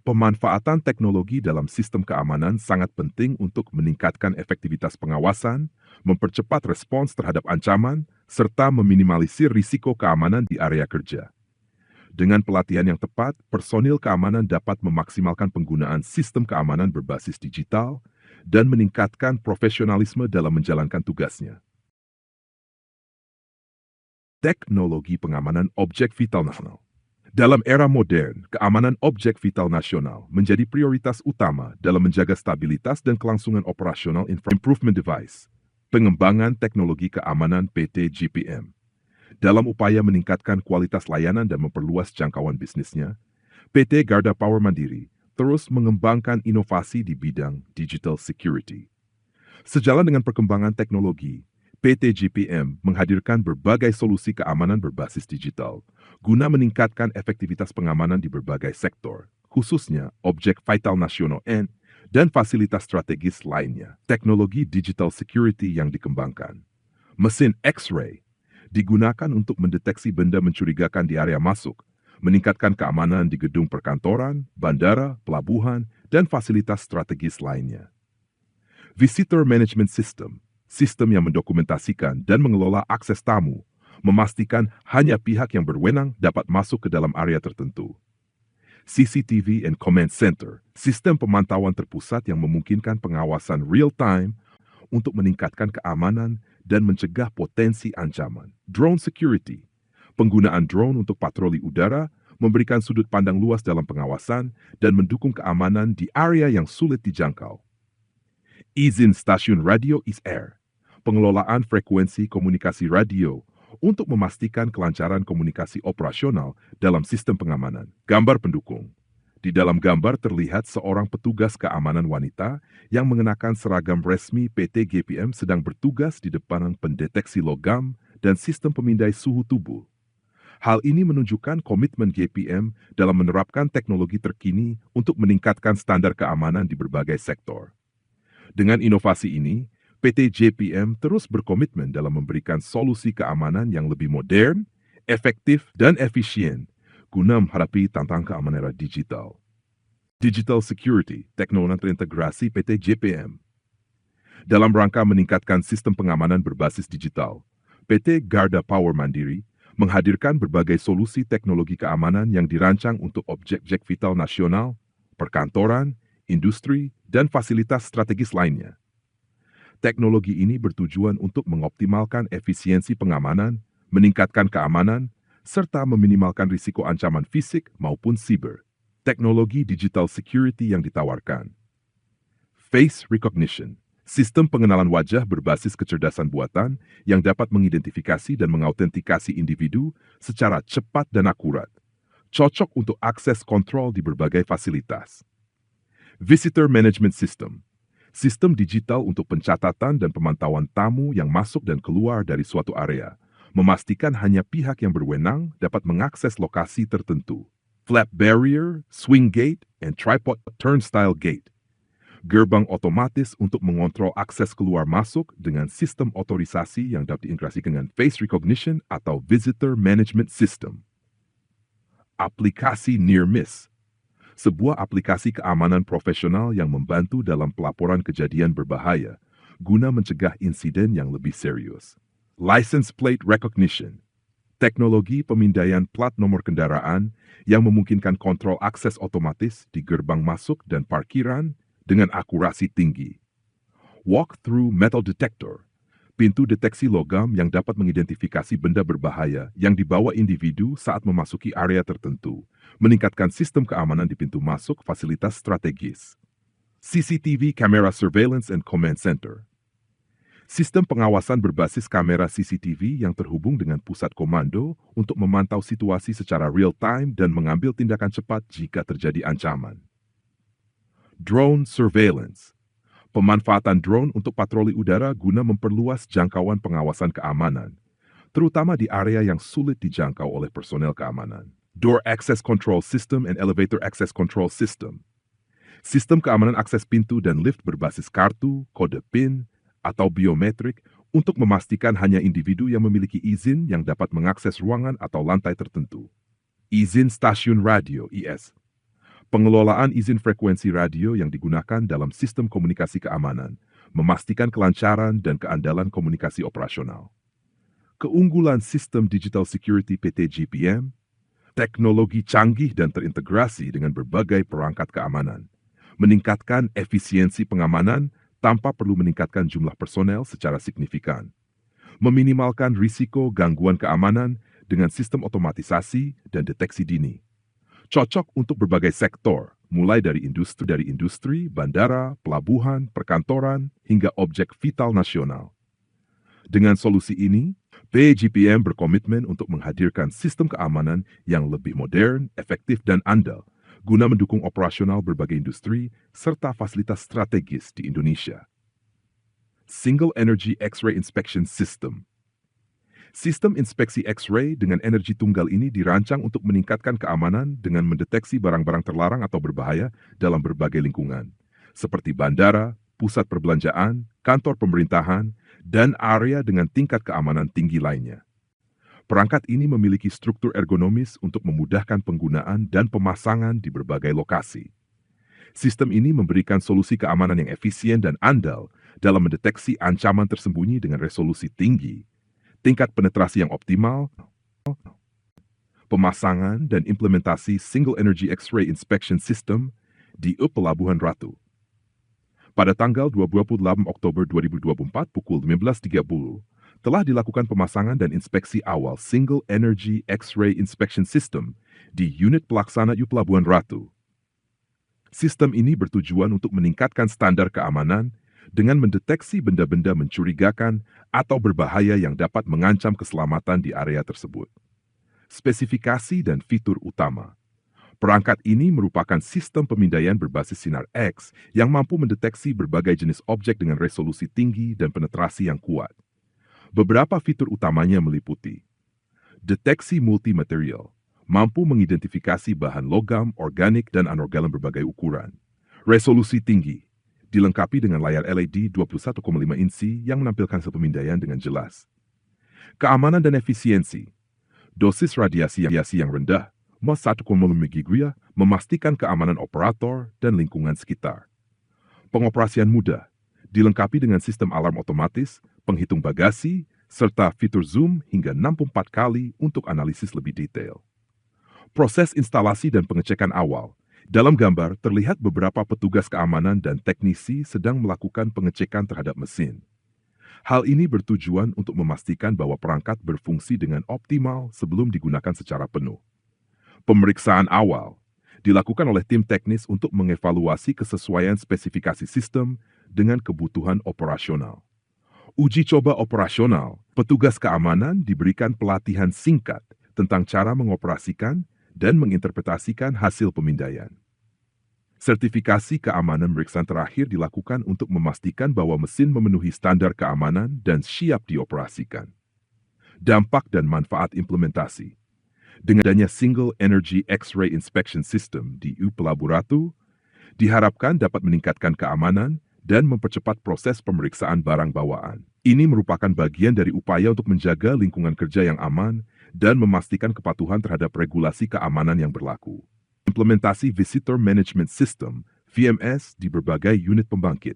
[SPEAKER 1] Pemanfaatan teknologi dalam sistem keamanan sangat penting untuk meningkatkan efektivitas pengawasan, mempercepat respons terhadap ancaman, serta meminimalisir risiko keamanan di area kerja. Dengan pelatihan yang tepat, personil keamanan dapat memaksimalkan penggunaan sistem keamanan berbasis digital dan meningkatkan profesionalisme dalam menjalankan tugasnya. Teknologi pengamanan objek vital nasional. Dalam era modern, keamanan objek vital nasional menjadi prioritas utama dalam menjaga stabilitas dan kelangsungan operasional improvement device, pengembangan teknologi keamanan PT GPM. Dalam upaya meningkatkan kualitas layanan dan memperluas jangkauan bisnisnya, PT Garda Power Mandiri terus mengembangkan inovasi di bidang digital security. Sejalan dengan perkembangan teknologi, PT GPM menghadirkan berbagai solusi keamanan berbasis digital guna meningkatkan efektivitas pengamanan di berbagai sektor, khususnya objek vital nasional dan fasilitas strategis lainnya. Teknologi digital security yang dikembangkan. Mesin X-ray digunakan untuk mendeteksi benda mencurigakan di area masuk, meningkatkan keamanan di gedung perkantoran, bandara, pelabuhan, dan fasilitas strategis lainnya. Visitor Management System, sistem yang mendokumentasikan dan mengelola akses tamu, memastikan hanya pihak yang berwenang dapat masuk ke dalam area tertentu. CCTV and Command Center, sistem pemantauan terpusat yang memungkinkan pengawasan real-time untuk meningkatkan keamanan dan mencegah potensi ancaman. Drone Security, penggunaan drone untuk patroli udara, memberikan sudut pandang luas dalam pengawasan dan mendukung keamanan di area yang sulit dijangkau. Izin stasiun radio is-air, pengelolaan frekuensi komunikasi radio untuk memastikan kelancaran komunikasi operasional dalam sistem pengamanan. Gambar pendukung. Di dalam gambar terlihat seorang petugas keamanan wanita yang mengenakan seragam resmi PT GPM sedang bertugas di depan pendeteksi logam dan sistem pemindai suhu tubuh. Hal ini menunjukkan komitmen GPM dalam menerapkan teknologi terkini untuk meningkatkan standar keamanan di berbagai sektor. Dengan inovasi ini, PT GPM terus berkomitmen dalam memberikan solusi keamanan yang lebih modern, efektif, dan efisien guna menghadapi tantangan keamanan era digital. Digital Security, teknologi terintegrasi PT GPM. Dalam rangka meningkatkan sistem pengamanan berbasis digital, PT Garda Power Mandiri menghadirkan berbagai solusi teknologi keamanan yang dirancang untuk objek-objek vital nasional, perkantoran, industri, dan fasilitas strategis lainnya. Teknologi ini bertujuan untuk mengoptimalkan efisiensi pengamanan, meningkatkan keamanan, serta meminimalkan risiko ancaman fisik maupun siber. Teknologi digital security yang ditawarkan. Face recognition, sistem pengenalan wajah berbasis kecerdasan buatan yang dapat mengidentifikasi dan mengautentikasi individu secara cepat dan akurat, cocok untuk akses kontrol di berbagai fasilitas. Visitor Management System, sistem digital untuk pencatatan dan pemantauan tamu yang masuk dan keluar dari suatu area, memastikan hanya pihak yang berwenang dapat mengakses lokasi tertentu. Flap barrier, swing gate, and tripod turnstile gate. Gerbang otomatis untuk mengontrol akses keluar masuk dengan sistem otorisasi yang dapat diintegrasikan dengan face recognition atau visitor management system. Aplikasi Near Miss, sebuah aplikasi keamanan profesional yang membantu dalam pelaporan kejadian berbahaya guna mencegah insiden yang lebih serius. License Plate Recognition, teknologi pemindaian plat nomor kendaraan yang memungkinkan kontrol akses otomatis di gerbang masuk dan parkiran dengan akurasi tinggi. Walk-through Metal Detector, pintu deteksi logam yang dapat mengidentifikasi benda berbahaya yang dibawa individu saat memasuki area tertentu, meningkatkan sistem keamanan di pintu masuk fasilitas strategis. CCTV Camera Surveillance and Command Center. Sistem pengawasan berbasis kamera CCTV yang terhubung dengan pusat komando untuk memantau situasi secara real-time dan mengambil tindakan cepat jika terjadi ancaman. Drone Surveillance. Pemanfaatan drone untuk patroli udara guna memperluas jangkauan pengawasan keamanan, terutama di area yang sulit dijangkau oleh personel keamanan. Door Access Control System and Elevator Access Control System. Sistem keamanan akses pintu dan lift berbasis kartu, kode PIN, atau biometrik untuk memastikan hanya individu yang memiliki izin yang dapat mengakses ruangan atau lantai tertentu. Izin stasiun radio (IS). Pengelolaan izin frekuensi radio yang digunakan dalam sistem komunikasi keamanan, memastikan kelancaran dan keandalan komunikasi operasional. Keunggulan sistem digital security PT JPM, teknologi canggih dan terintegrasi dengan berbagai perangkat keamanan, meningkatkan efisiensi pengamanan tanpa perlu meningkatkan jumlah personel secara signifikan, meminimalkan risiko gangguan keamanan dengan sistem otomatisasi dan deteksi dini. Cocok untuk berbagai sektor, mulai dari industri, bandara, pelabuhan, perkantoran, hingga objek vital nasional. Dengan solusi ini, PJPM berkomitmen untuk menghadirkan sistem keamanan yang lebih modern, efektif, dan andal, guna mendukung operasional berbagai industri serta fasilitas strategis di Indonesia. Single Energy X-ray Inspection System. Sistem inspeksi X-ray dengan energi tunggal ini dirancang untuk meningkatkan keamanan dengan mendeteksi barang-barang terlarang atau berbahaya dalam berbagai lingkungan, seperti bandara, pusat perbelanjaan, kantor pemerintahan, dan area dengan tingkat keamanan tinggi lainnya. Perangkat ini memiliki struktur ergonomis untuk memudahkan penggunaan dan pemasangan di berbagai lokasi. Sistem ini memberikan solusi keamanan yang efisien dan andal dalam mendeteksi ancaman tersembunyi dengan resolusi tinggi, tingkat penetrasi yang optimal, pemasangan dan implementasi Single Energy X-ray Inspection System di Pelabuhan Ratu. Pada tanggal 28 Oktober 2024 pukul 15.30, telah dilakukan pemasangan dan inspeksi awal Single Energy X-ray Inspection System di unit pelaksana Pelabuhan Ratu. Sistem ini bertujuan untuk meningkatkan standar keamanan dengan mendeteksi benda-benda mencurigakan atau berbahaya yang dapat mengancam keselamatan di area tersebut. Spesifikasi dan fitur utama. Perangkat ini merupakan sistem pemindaian berbasis sinar X yang mampu mendeteksi berbagai jenis objek dengan resolusi tinggi dan penetrasi yang kuat. Beberapa fitur utamanya meliputi deteksi multimaterial, mampu mengidentifikasi bahan logam, organik, dan anorganik berbagai ukuran. Resolusi tinggi, dilengkapi dengan layar LED 21,5 inci yang menampilkan pemindaian dengan jelas. Keamanan dan efisiensi, dosis radiasi yang rendah, 1,5 GHz, memastikan keamanan operator dan lingkungan sekitar. Pengoperasian mudah, dilengkapi dengan sistem alarm otomatis, penghitung bagasi, serta fitur zoom hingga 64 kali untuk analisis lebih detail. Proses instalasi dan pengecekan awal. Dalam gambar, terlihat beberapa petugas keamanan dan teknisi sedang melakukan pengecekan terhadap mesin. Hal ini bertujuan untuk memastikan bahwa perangkat berfungsi dengan optimal sebelum digunakan secara penuh. Pemeriksaan awal dilakukan oleh tim teknis untuk mengevaluasi kesesuaian spesifikasi sistem dengan kebutuhan operasional. Uji coba operasional, petugas keamanan diberikan pelatihan singkat tentang cara mengoperasikan dan menginterpretasikan hasil pemindaian. Sertifikasi keamanan pemeriksaan terakhir dilakukan untuk memastikan bahwa mesin memenuhi standar keamanan dan siap dioperasikan. Dampak dan manfaat implementasi. Dengan adanya Single Energy X-ray Inspection System di Pelabuhan Ratu, diharapkan dapat meningkatkan keamanan dan mempercepat proses pemeriksaan barang bawaan. Ini merupakan bagian dari upaya untuk menjaga lingkungan kerja yang aman dan memastikan kepatuhan terhadap regulasi keamanan yang berlaku. Implementasi Visitor Management System (VMS) di berbagai unit pembangkit.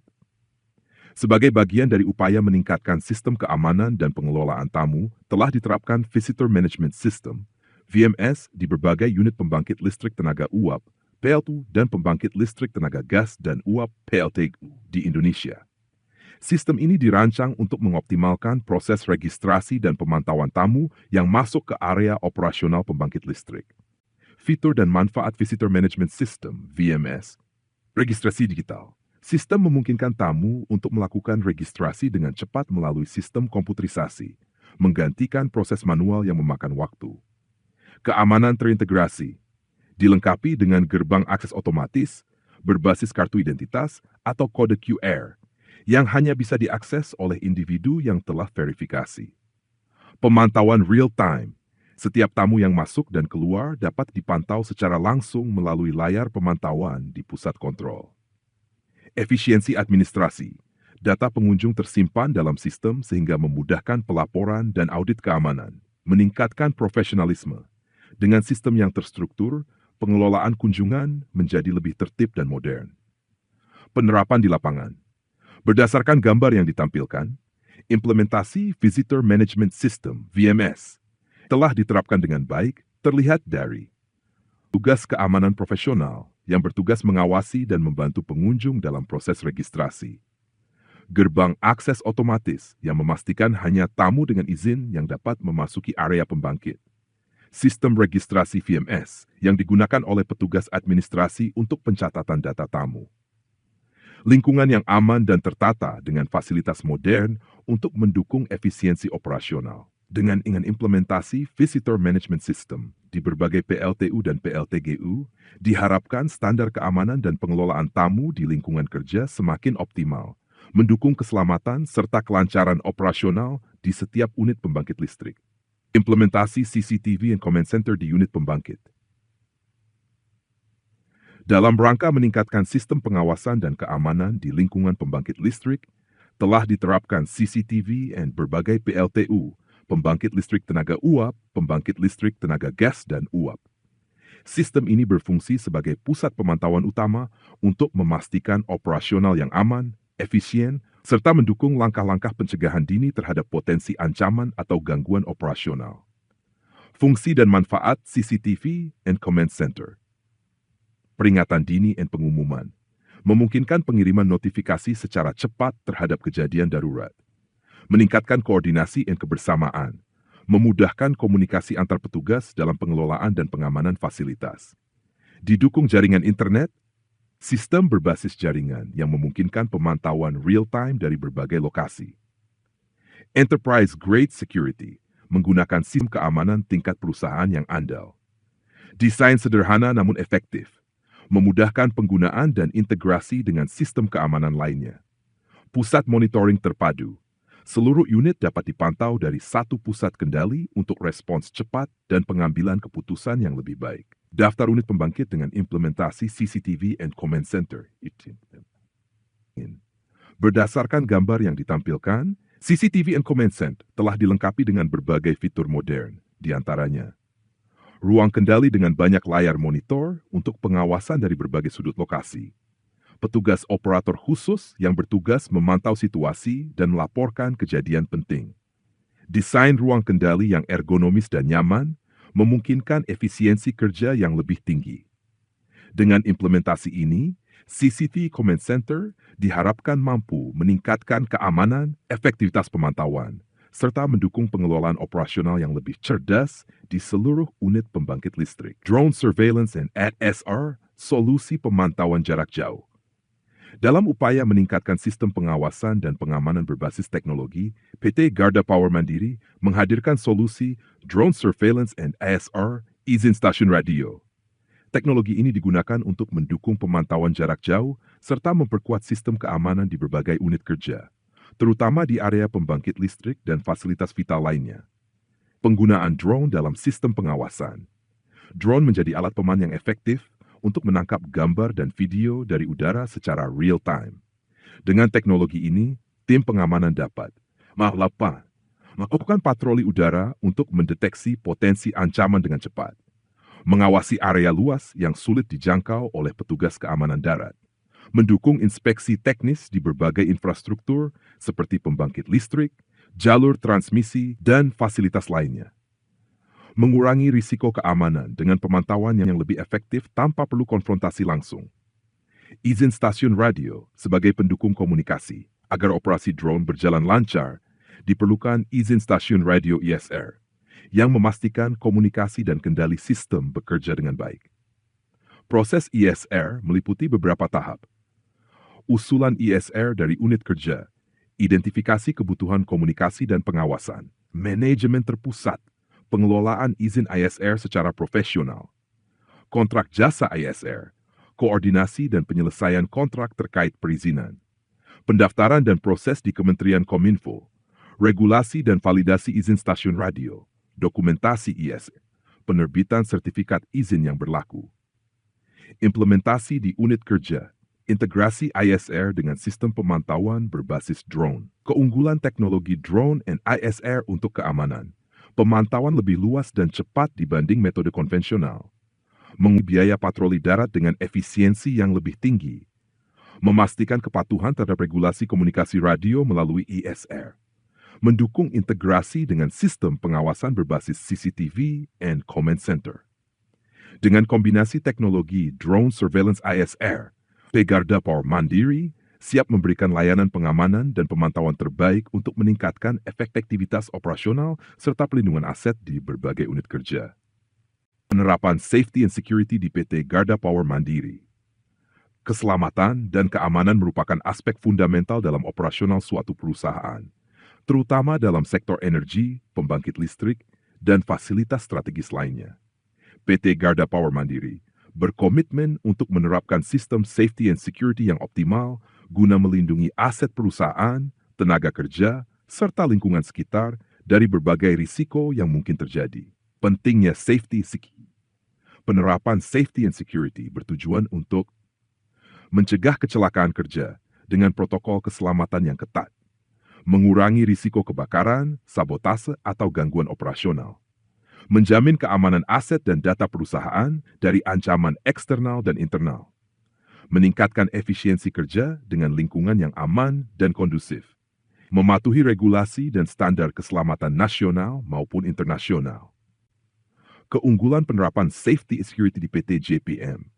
[SPEAKER 1] Sebagai bagian dari upaya meningkatkan sistem keamanan dan pengelolaan tamu, telah diterapkan Visitor Management System (VMS) di berbagai unit pembangkit listrik tenaga uap (PLTU) dan pembangkit listrik tenaga gas dan uap (PLTU) di Indonesia. Sistem ini dirancang untuk mengoptimalkan proses registrasi dan pemantauan tamu yang masuk ke area operasional pembangkit listrik. Fitur dan manfaat Visitor Management System (VMS). Registrasi digital. Sistem memungkinkan tamu untuk melakukan registrasi dengan cepat melalui sistem komputerisasi, menggantikan proses manual yang memakan waktu. Keamanan terintegrasi. Dilengkapi dengan gerbang akses otomatis, berbasis kartu identitas atau kode QR, yang hanya bisa diakses oleh individu yang telah verifikasi. Pemantauan real-time. Setiap tamu yang masuk dan keluar dapat dipantau secara langsung melalui layar pemantauan di pusat kontrol. Efisiensi administrasi. Data pengunjung tersimpan dalam sistem sehingga memudahkan pelaporan dan audit keamanan, meningkatkan profesionalisme. Dengan sistem yang terstruktur, pengelolaan kunjungan menjadi lebih tertib dan modern. Penerapan di lapangan. Berdasarkan gambar yang ditampilkan, implementasi Visitor Management System (VMS) telah diterapkan dengan baik, terlihat dari tugas keamanan profesional yang bertugas mengawasi dan membantu pengunjung dalam proses registrasi. Gerbang akses otomatis yang memastikan hanya tamu dengan izin yang dapat memasuki area pembangkit. Sistem registrasi VMS yang digunakan oleh petugas administrasi untuk pencatatan data tamu. Lingkungan yang aman dan tertata dengan fasilitas modern untuk mendukung efisiensi operasional. Dengan implementasi Visitor Management System di berbagai PLTU dan PLTGU, diharapkan standar keamanan dan pengelolaan tamu di lingkungan kerja semakin optimal, mendukung keselamatan serta kelancaran operasional di setiap unit pembangkit listrik. Implementasi CCTV and Command Center di unit pembangkit. Dalam rangka meningkatkan sistem pengawasan dan keamanan di lingkungan pembangkit listrik, telah diterapkan CCTV and berbagai PLTU, pembangkit listrik tenaga uap, pembangkit listrik tenaga gas, dan uap. Sistem ini berfungsi sebagai pusat pemantauan utama untuk memastikan operasional yang aman, efisien, serta mendukung langkah-langkah pencegahan dini terhadap potensi ancaman atau gangguan operasional. Fungsi dan manfaat CCTV and Command Center. Peringatan dini dan pengumuman. Memungkinkan pengiriman notifikasi secara cepat terhadap kejadian darurat. Meningkatkan koordinasi dan kebersamaan, memudahkan komunikasi antar petugas dalam pengelolaan dan pengamanan fasilitas. Didukung jaringan internet, sistem berbasis jaringan yang memungkinkan pemantauan real-time dari berbagai lokasi. Enterprise-grade security, menggunakan SIM keamanan tingkat perusahaan yang andal. Desain sederhana namun efektif, memudahkan penggunaan dan integrasi dengan sistem keamanan lainnya. Pusat monitoring terpadu. Seluruh unit dapat dipantau dari satu pusat kendali untuk respons cepat dan pengambilan keputusan yang lebih baik. Daftar unit pembangkit dengan implementasi CCTV and Command Center. Berdasarkan gambar yang ditampilkan, CCTV and Command Center telah dilengkapi dengan berbagai fitur modern, di antaranya ruang kendali dengan banyak layar monitor untuk pengawasan dari berbagai sudut lokasi. Petugas operator khusus yang bertugas memantau situasi dan melaporkan kejadian penting. Desain ruang kendali yang ergonomis dan nyaman memungkinkan efisiensi kerja yang lebih tinggi. Dengan implementasi ini, CCTV Command Center diharapkan mampu meningkatkan keamanan, efektivitas pemantauan, serta mendukung pengelolaan operasional yang lebih cerdas di seluruh unit pembangkit listrik. Drone Surveillance and ASR, solusi pemantauan jarak jauh. Dalam upaya meningkatkan sistem pengawasan dan pengamanan berbasis teknologi, PT Garda Power Mandiri menghadirkan solusi Drone Surveillance and ASR izin stasiun radio. Teknologi ini digunakan untuk mendukung pemantauan jarak jauh serta memperkuat sistem keamanan di berbagai unit kerja, terutama di area pembangkit listrik dan fasilitas vital lainnya. Penggunaan drone dalam sistem pengawasan. Drone menjadi alat peman yang efektif untuk menangkap gambar dan video dari udara secara real-time. Dengan teknologi ini, tim pengamanan dapat melakukan patroli udara untuk mendeteksi potensi ancaman dengan cepat, mengawasi area luas yang sulit dijangkau oleh petugas keamanan darat, mendukung inspeksi teknis di berbagai infrastruktur seperti pembangkit listrik, jalur transmisi, dan fasilitas lainnya. Mengurangi risiko keamanan dengan pemantauan yang lebih efektif tanpa perlu konfrontasi langsung. Izin stasiun radio sebagai pendukung komunikasi. Agar operasi drone berjalan lancar, diperlukan izin stasiun radio ISR yang memastikan komunikasi dan kendali sistem bekerja dengan baik. Proses ISR meliputi beberapa tahap. Usulan ISR dari unit kerja, identifikasi kebutuhan komunikasi dan pengawasan, manajemen terpusat, pengelolaan izin ISR secara profesional, kontrak jasa ISR, koordinasi dan penyelesaian kontrak terkait perizinan, pendaftaran dan proses di Kementerian Kominfo, regulasi dan validasi izin stasiun radio, dokumentasi ISR, penerbitan sertifikat izin yang berlaku, implementasi di unit kerja, integrasi ISR dengan sistem pemantauan berbasis drone, keunggulan teknologi drone dan ISR untuk keamanan, pemantauan lebih luas dan cepat dibanding metode konvensional, biaya patroli darat dengan efisiensi yang lebih tinggi, memastikan kepatuhan terhadap regulasi komunikasi radio melalui ISR, mendukung integrasi dengan sistem pengawasan berbasis CCTV and Command Center. Dengan kombinasi teknologi drone surveillance ISR, Garda Power Mandiri siap memberikan layanan pengamanan dan pemantauan terbaik untuk meningkatkan efektivitas operasional serta pelindungan aset di berbagai unit kerja. Penerapan safety and security di PT Garda Power Mandiri. Keselamatan dan keamanan merupakan aspek fundamental dalam operasional suatu perusahaan, terutama dalam sektor energi, pembangkit listrik, dan fasilitas strategis lainnya. PT Garda Power Mandiri berkomitmen untuk menerapkan sistem safety and security yang optimal guna melindungi aset perusahaan, tenaga kerja, serta lingkungan sekitar dari berbagai risiko yang mungkin terjadi. Pentingnya safety security. Penerapan safety and security bertujuan untuk mencegah kecelakaan kerja dengan protokol keselamatan yang ketat, mengurangi risiko kebakaran, sabotase, atau gangguan operasional, menjamin keamanan aset dan data perusahaan dari ancaman eksternal dan internal, meningkatkan efisiensi kerja dengan lingkungan yang aman dan kondusif, mematuhi regulasi dan standar keselamatan nasional maupun internasional. Keunggulan penerapan safety and security di PT JPM.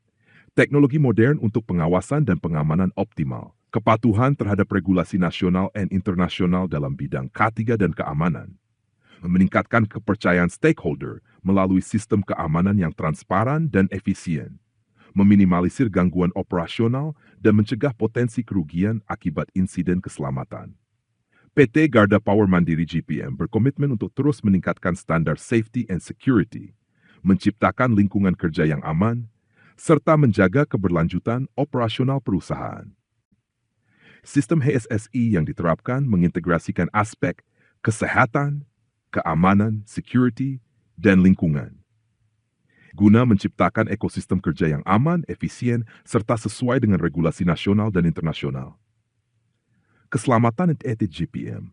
[SPEAKER 1] Teknologi modern untuk pengawasan dan pengamanan optimal, kepatuhan terhadap regulasi nasional dan internasional dalam bidang K3 dan keamanan, meningkatkan kepercayaan stakeholder melalui sistem keamanan yang transparan dan efisien, meminimalisir gangguan operasional dan mencegah potensi kerugian akibat insiden keselamatan. PT Garda Power Mandiri JPM berkomitmen untuk terus meningkatkan standar safety and security, menciptakan lingkungan kerja yang aman, serta menjaga keberlanjutan operasional perusahaan. Sistem HSSI yang diterapkan mengintegrasikan aspek kesehatan, keamanan, security, dan lingkungan, guna menciptakan ekosistem kerja yang aman, efisien, serta sesuai dengan regulasi nasional dan internasional. Keselamatan PT JPM.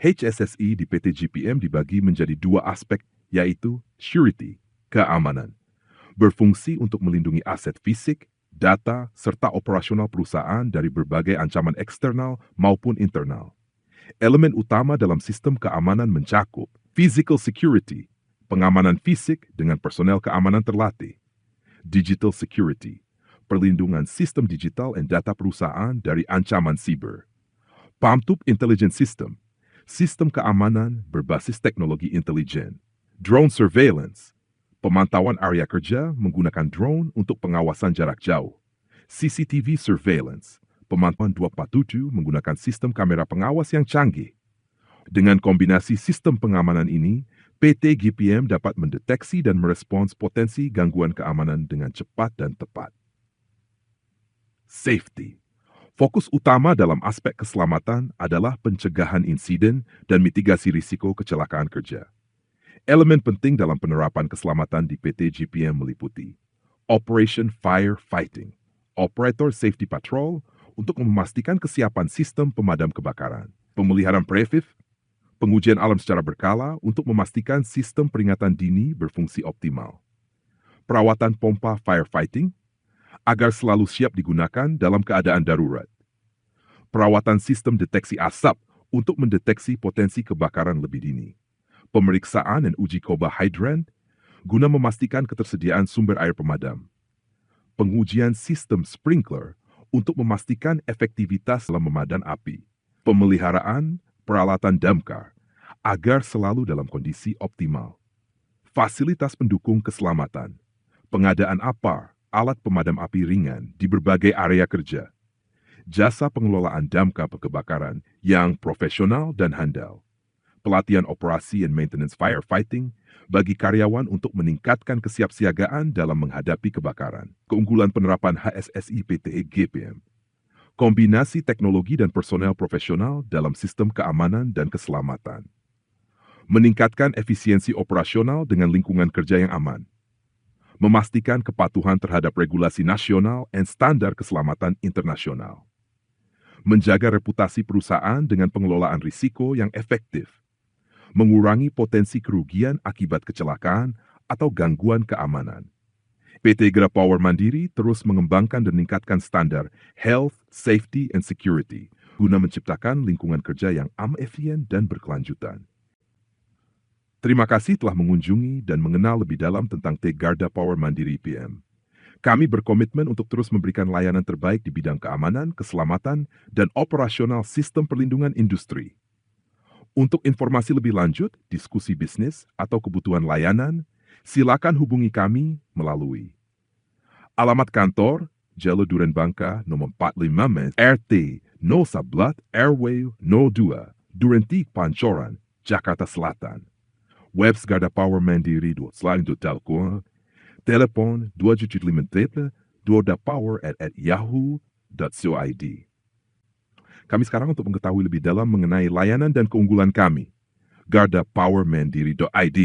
[SPEAKER 1] HSSI di PT JPM dibagi menjadi dua aspek, yaitu surety, keamanan, berfungsi untuk melindungi aset fisik, data, serta operasional perusahaan dari berbagai ancaman eksternal maupun internal. Elemen utama dalam sistem keamanan mencakup physical security, pengamanan fisik dengan personel keamanan terlatih, digital security, perlindungan sistem digital dan data perusahaan dari ancaman siber, PAMTUP Intelligence System, sistem keamanan berbasis teknologi intelijen, drone surveillance, pemantauan area kerja menggunakan drone untuk pengawasan jarak jauh, CCTV surveillance, pemantauan 247 menggunakan sistem kamera pengawas yang canggih. Dengan kombinasi sistem pengamanan ini, PT JPM dapat mendeteksi dan merespons potensi gangguan keamanan dengan cepat dan tepat. Safety. Fokus utama dalam aspek keselamatan adalah pencegahan insiden dan mitigasi risiko kecelakaan kerja. Elemen penting dalam penerapan keselamatan di PT JPM meliputi Operation Firefighting, Operator Safety Patrol untuk memastikan kesiapan sistem pemadam kebakaran, pemeliharaan preventif, pengujian alam secara berkala untuk memastikan sistem peringatan dini berfungsi optimal, perawatan pompa firefighting agar selalu siap digunakan dalam keadaan darurat, perawatan sistem deteksi asap untuk mendeteksi potensi kebakaran lebih dini, pemeriksaan dan uji coba hydrant guna memastikan ketersediaan sumber air pemadam, pengujian sistem sprinkler untuk memastikan efektivitas dalam memadam api, pemeliharaan peralatan damkar agar selalu dalam kondisi optimal, fasilitas pendukung keselamatan, pengadaan APAR, alat pemadam api ringan di berbagai area kerja, jasa pengelolaan damkar kebakaran yang profesional dan handal, pelatihan operasi and maintenance firefighting bagi karyawan untuk meningkatkan kesiapsiagaan dalam menghadapi kebakaran, keunggulan penerapan HSSI PT GPM, kombinasi teknologi dan personel profesional dalam sistem keamanan dan keselamatan, meningkatkan efisiensi operasional dengan lingkungan kerja yang aman, memastikan kepatuhan terhadap regulasi nasional dan standar keselamatan internasional, menjaga reputasi perusahaan dengan pengelolaan risiko yang efektif, mengurangi potensi kerugian akibat kecelakaan atau gangguan keamanan. PT Gra Power Mandiri terus mengembangkan dan meningkatkan standar health, safety, and security guna menciptakan lingkungan kerja yang efisien dan berkelanjutan. Terima kasih telah mengunjungi dan mengenal lebih dalam tentang PT Garda Power Mandiri PM. Kami berkomitmen untuk terus memberikan layanan terbaik di bidang keamanan, keselamatan, dan operasional sistem perlindungan industri. Untuk informasi lebih lanjut, diskusi bisnis, atau kebutuhan layanan, silakan hubungi kami melalui alamat kantor, Jalan Duren Bangka, nomor 45 RT 011 Airway 02, Durentik Pancoran, Jakarta Selatan. Webs Garda Power Mandiri /Telkom, telepon 275 2dapower@yahoo.co.id. Kami sekarang untuk mengetahui lebih dalam mengenai layanan dan keunggulan kami. Garda Power Mandiri.id.